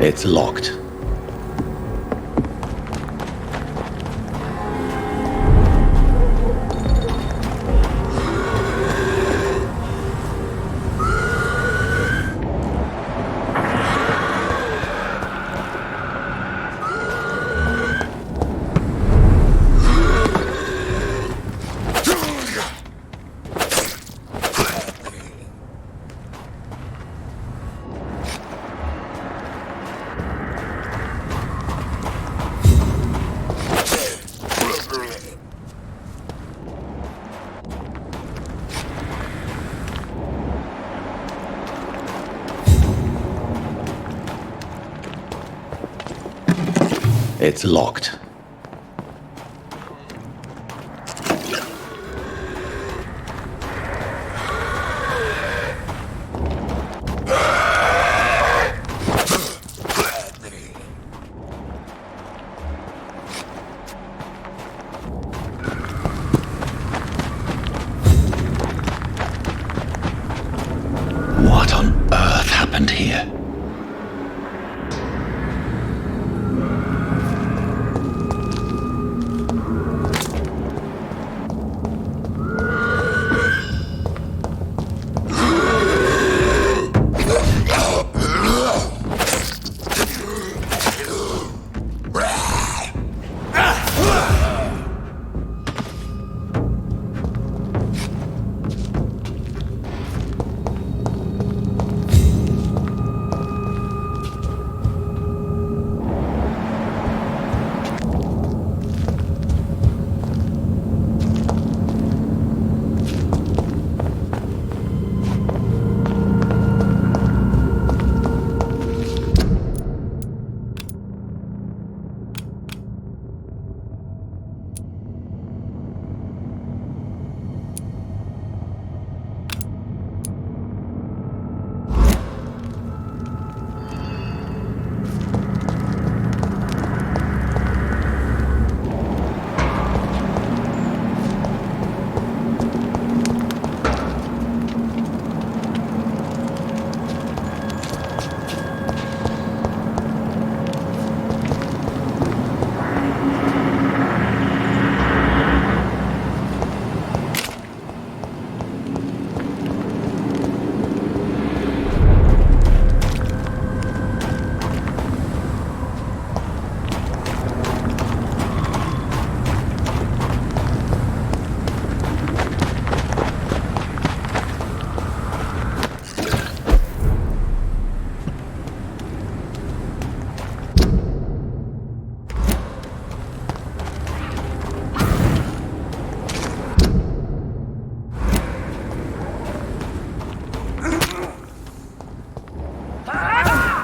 It's locked. It's locked. What on earth happened here?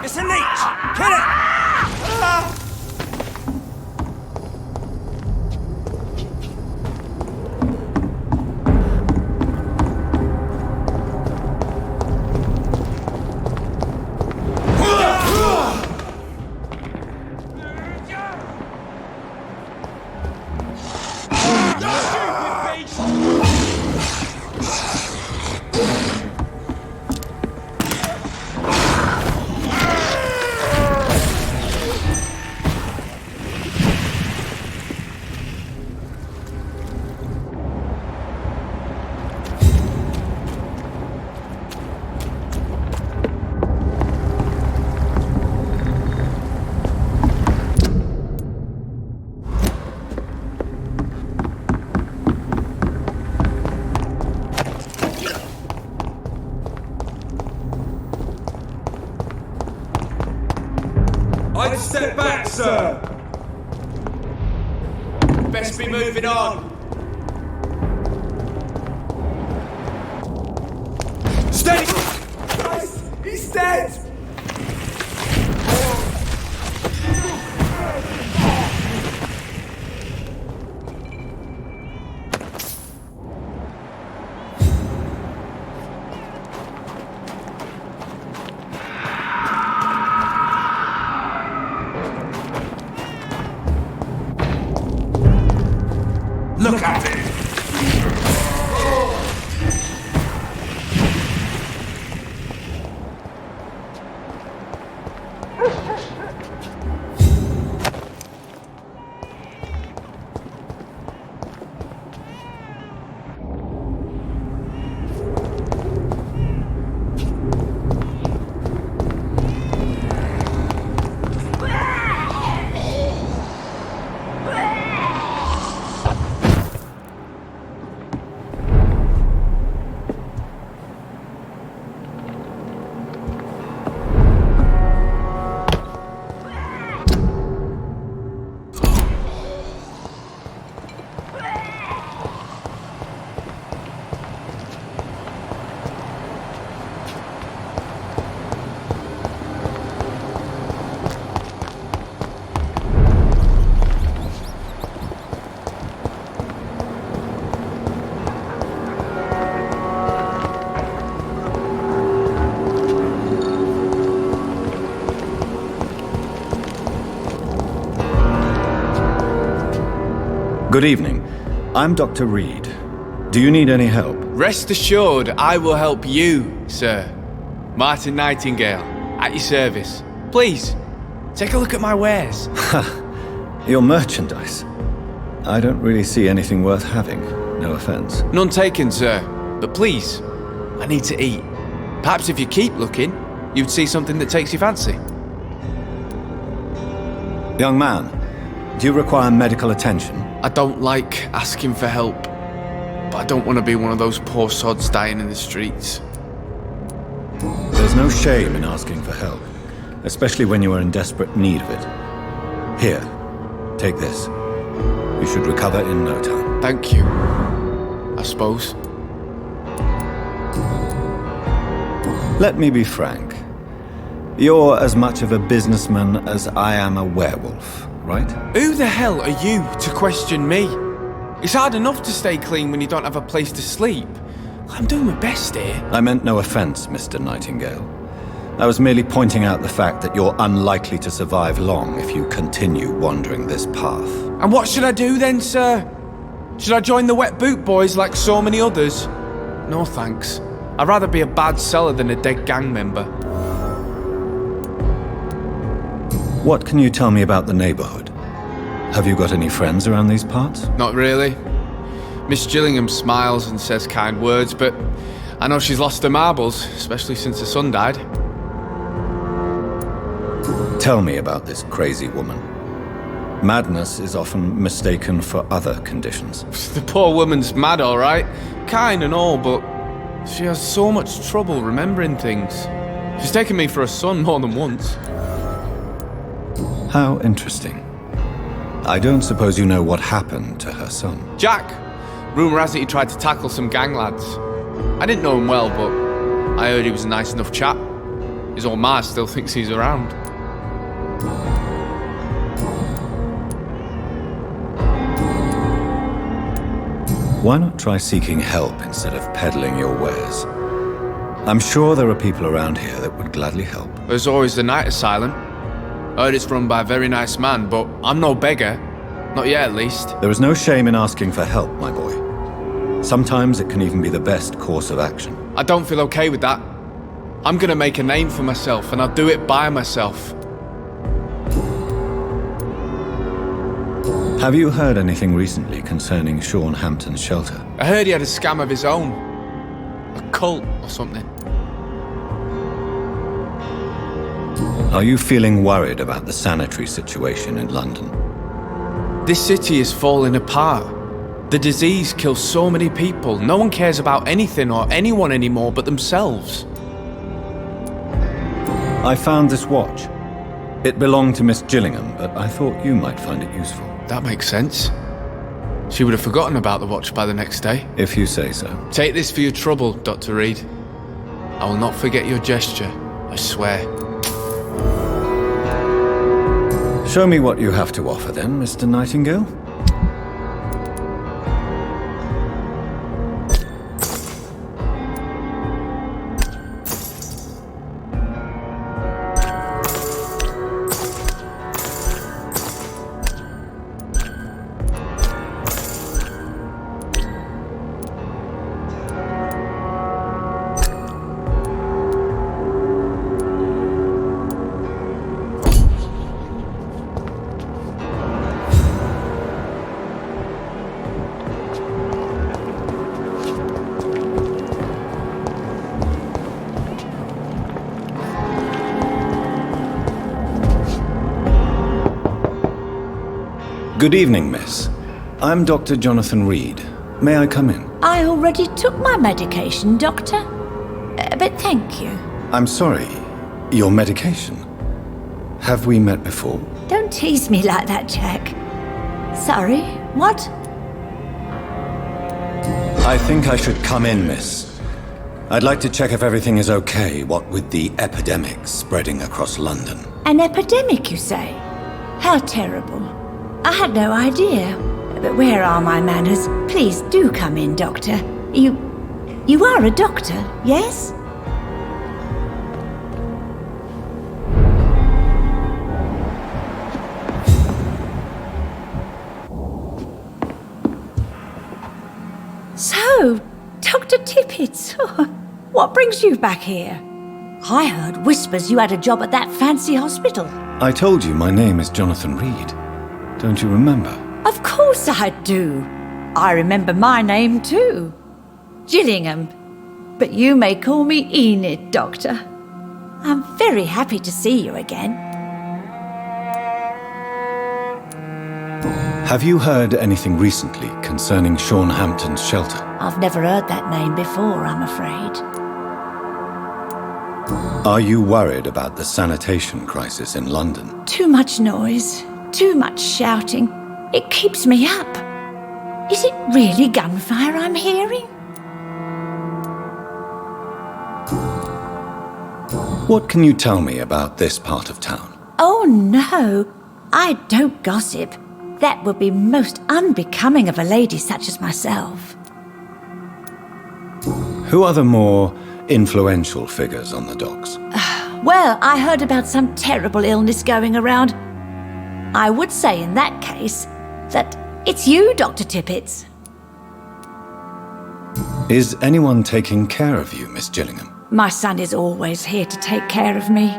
It's a leech! Kill it! I'd step back, sir. Best be moving on. Steady! Guys, he's dead! Look at it! Good evening. I'm Dr. Reid. Do you need any help? Rest assured, I will help you, sir. Martin Nightingale, at your service. Please, take a look at my wares. Your merchandise. I don't really see anything worth having. No offense. None taken, sir. But please, I need to eat. Perhaps if you keep looking, you'd see something that takes your fancy. Young man, do you require medical attention? I don't like asking for help, but I don't want to be one of those poor sods dying in the streets. There's no shame in asking for help, especially when you are in desperate need of it. Here, take this. You should recover in no time. Thank you, I suppose. Let me be frank. You're as much of a businessman as I am a werewolf, right? Who the hell are you to question me? It's hard enough to stay clean when you don't have a place to sleep. I'm doing my best here. I meant no offense, Mr. Nightingale. I was merely pointing out the fact that you're unlikely to survive long if you continue wandering this path. And what should I do then, sir? Should I join the Wet Boot Boys like so many others? No thanks. I'd rather be a bad seller than a dead gang member. What can you tell me about the neighborhood? Have you got any friends around these parts? Not really. Miss Gillingham smiles and says kind words, but I know she's lost her marbles, especially since her son died. Tell me about this crazy woman. Madness is often mistaken for other conditions. The poor woman's mad, all right. Kind and all, but she has so much trouble remembering things. She's taken me for a son more than once. How interesting. I don't suppose you know what happened to her son. Jack! Rumour has it he tried to tackle some gang lads. I didn't know him well, but I heard he was a nice enough chap. His old ma still thinks he's around. Why not try seeking help instead of peddling your wares? I'm sure there are people around here that would gladly help. There's always the night asylum. I heard it's run by a very nice man, but I'm no beggar. Not yet, at least. There is no shame in asking for help, my boy. Sometimes it can even be the best course of action. I don't feel okay with that. I'm gonna make a name for myself, and I'll do it by myself. Have you heard anything recently concerning Sean Hampton's shelter? I heard he had a scam of his own. A cult or something. Are you feeling worried about the sanitary situation in London? This city is falling apart. The disease kills so many people. No one cares about anything or anyone anymore but themselves. I found this watch. It belonged to Miss Gillingham, but I thought you might find it useful. That makes sense. She would have forgotten about the watch by the next day. If you say so. Take this for your trouble, Dr. Reid. I will not forget your gesture, I swear. Show me what you have to offer then, Mr. Nightingale. Good evening, miss. I'm Dr. Jonathan Reid. May I come in? I already took my medication, Doctor. But thank you. I'm sorry. Your medication? Have we met before? Don't tease me like that, Jack. Sorry, what? I think I should come in, miss. I'd like to check if everything is okay, what with the epidemic spreading across London. An epidemic, you say? How terrible. I had no idea. But where are my manners? Please do come in, Doctor. You are a doctor, yes? Tippets, what brings you back here? I heard whispers you had a job at that fancy hospital. I told you my name is Jonathan Reid. Don't you remember? Of course I do. I remember my name too. Gillingham. But you may call me Enid, Doctor. I'm very happy to see you again. Have you heard anything recently concerning Sean Hampton's shelter? I've never heard that name before, I'm afraid. Are you worried about the sanitation crisis in London? Too much noise, too much shouting. It keeps me up. Is it really gunfire I'm hearing? What can you tell me about this part of town? Oh no, I don't gossip. That would be most unbecoming of a lady such as myself. Who are the more influential figures on the docks? Well, I heard about some terrible illness going around. I would say in that case that it's you, Dr. Tippets. Is anyone taking care of you, Miss Gillingham? My son is always here to take care of me.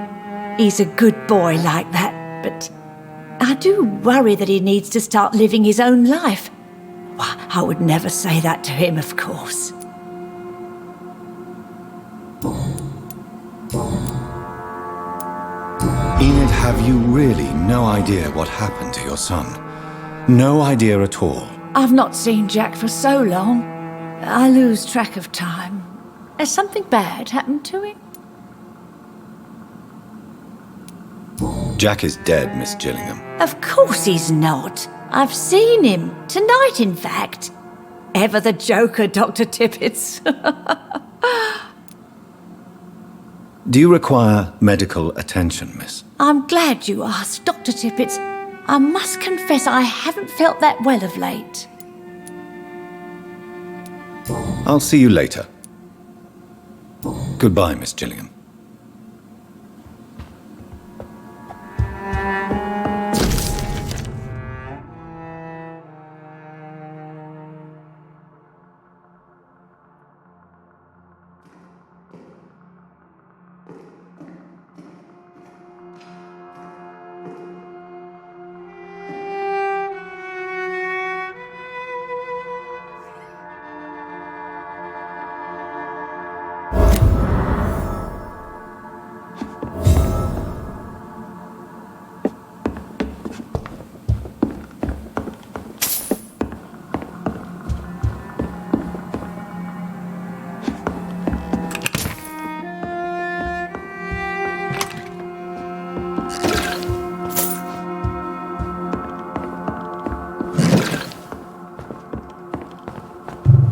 He's a good boy like that, but I do worry that he needs to start living his own life. Well, I would never say that to him, of course. Enid, have you really no idea what happened to your son? No idea at all? I've not seen Jack for so long. I lose track of time. Has something bad happened to him? Jack is dead, Miss Gillingham. Of course he's not. I've seen him. Tonight, in fact. Ever the joker, Dr. Tippets. Do you require medical attention, miss? I'm glad you asked, Dr. Tippets. I must confess I haven't felt that well of late. I'll see you later. Goodbye, Miss Gillingham.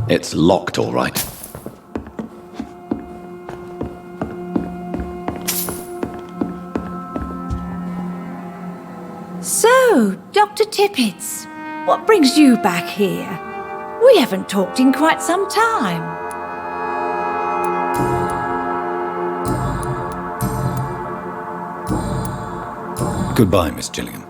It's locked, all right. So, Dr. Tippets, what brings you back here? We haven't talked in quite some time. Goodbye, Miss Gillingham.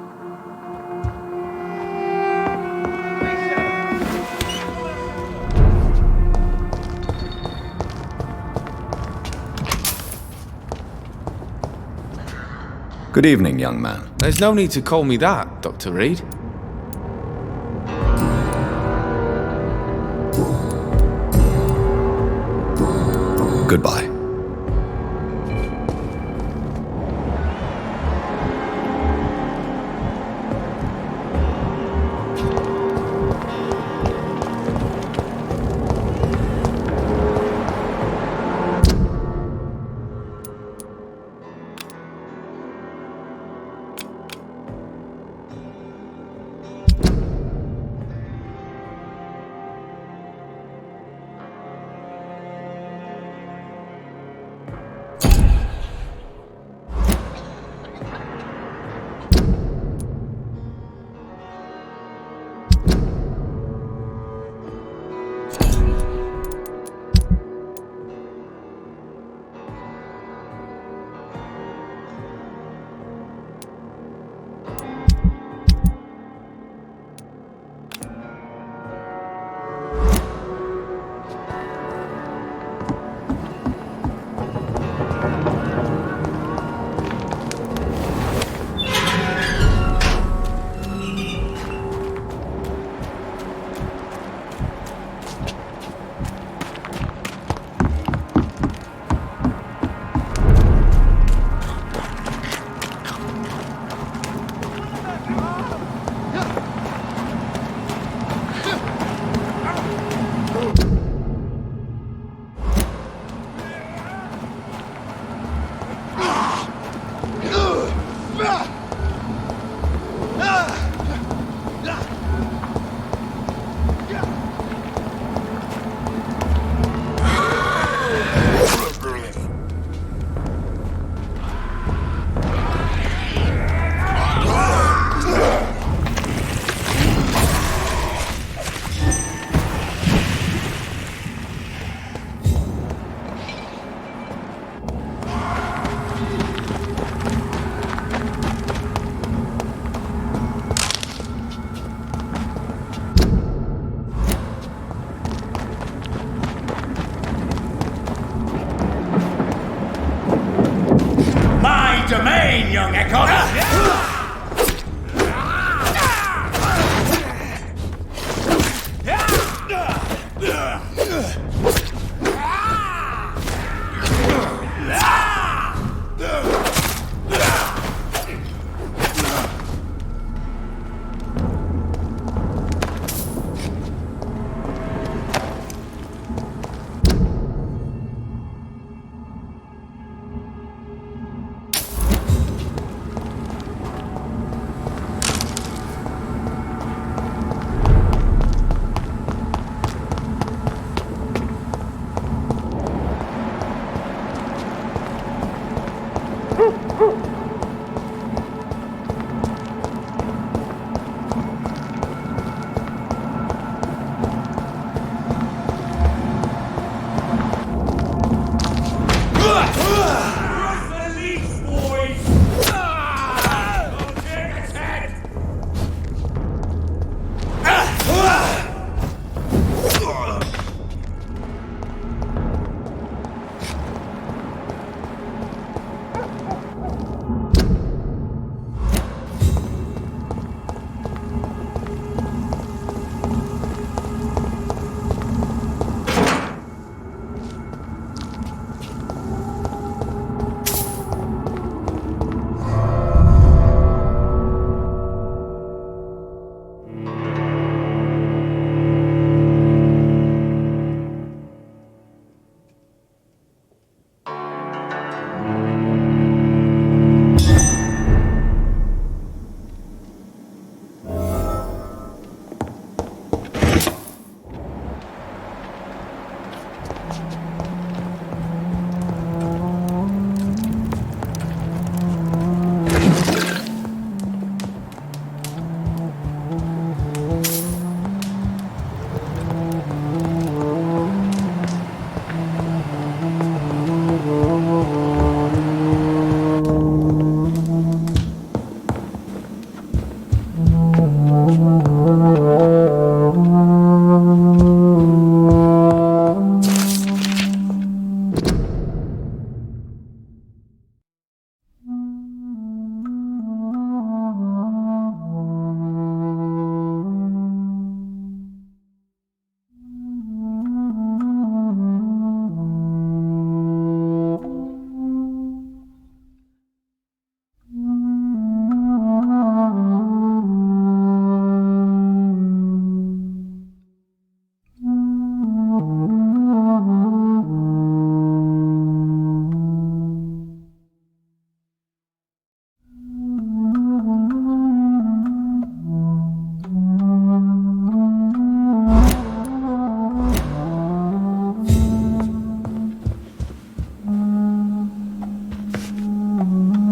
Good evening, young man. There's no need to call me that, Dr. Reid. Goodbye. my domain, young Echo!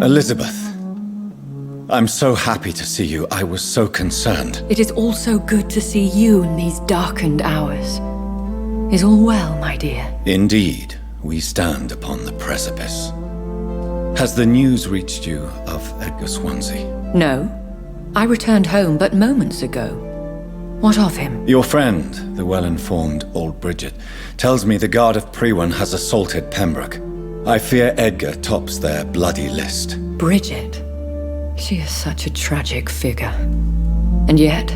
Elizabeth, I'm so happy to see you. I was so concerned. It is also good to see you in these darkened hours. Is all well, my dear? Indeed, we stand upon the precipice. Has the news reached you of Edgar Swansea? No. I returned home but moments ago. What of him? Your friend, the well-informed old Bridget, tells me the Guard of Priwen has assaulted Pembroke. I fear Edgar tops their bloody list. Bridget? She is such a tragic figure. And yet,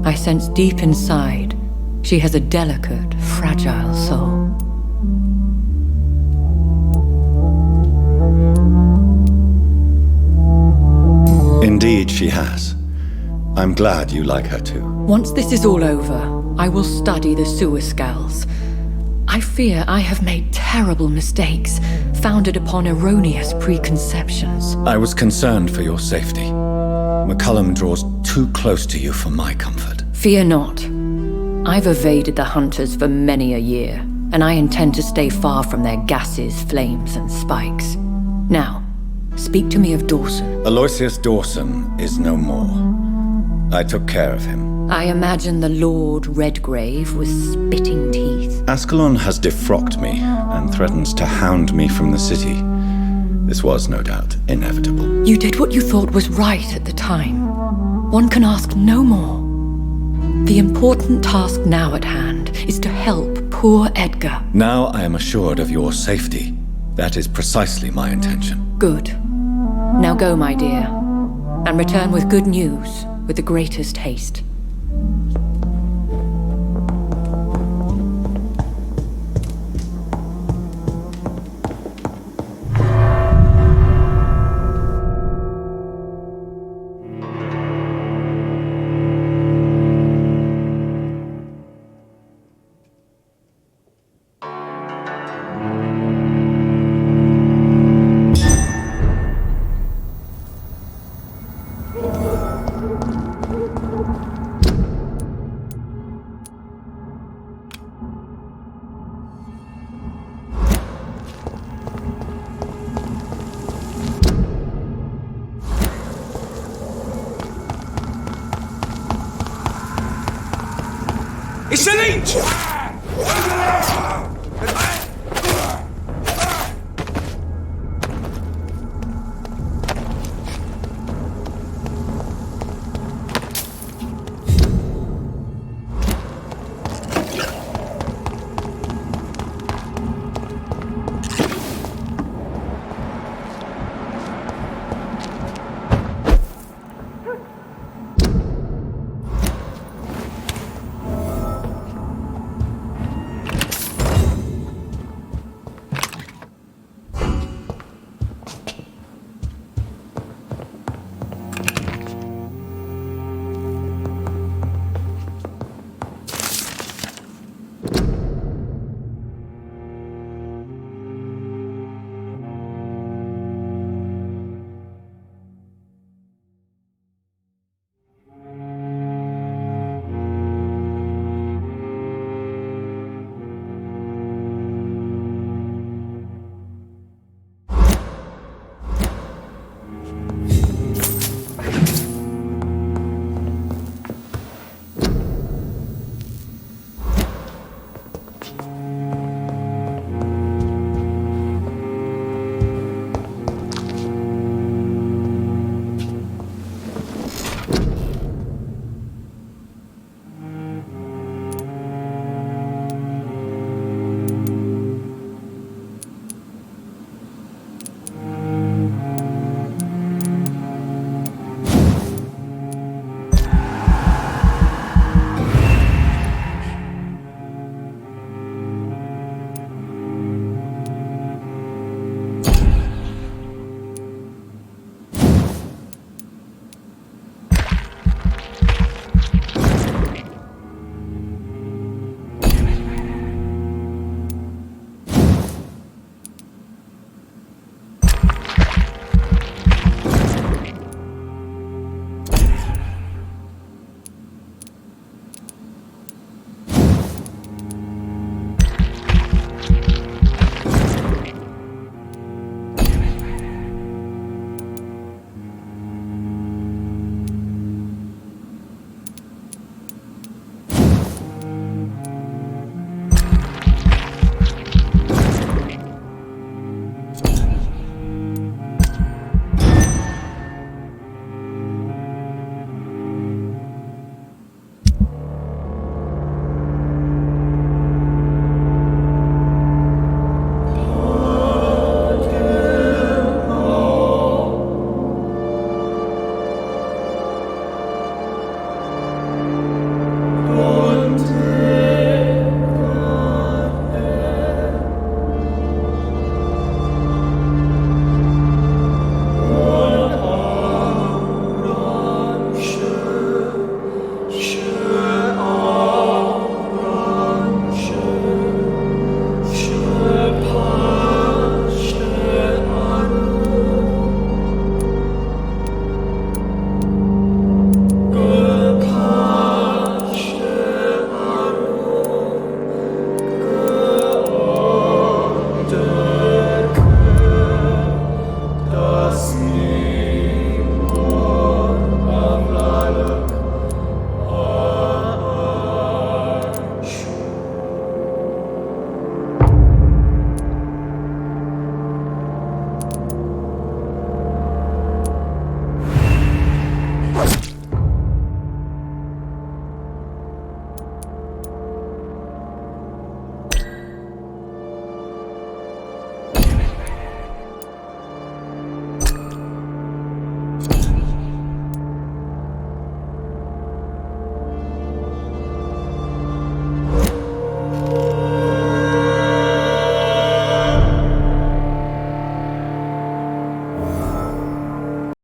I sense deep inside, she has a delicate, fragile soul. Indeed, she has. I'm glad you like her too. Once this is all over, I will study the sewer skulls. I fear I have made terrible mistakes, founded upon erroneous preconceptions. I was concerned for your safety. McCullum draws too close to you for my comfort. Fear not. I've evaded the hunters for many a year, and I intend to stay far from their gases, flames, and spikes. Now, speak to me of Dawson. Aloysius Dawson is no more. I took care of him. I imagine the Lord Redgrave with spitting teeth. Ascalon has defrocked me and threatens to hound me from the city. This was, no doubt, inevitable. You did what you thought was right at the time. One can ask no more. The important task now at hand is to help poor Edgar. Now I am assured of your safety. That is precisely my intention. Good. Now go, my dear, and return with good news with the greatest haste. It's a leech!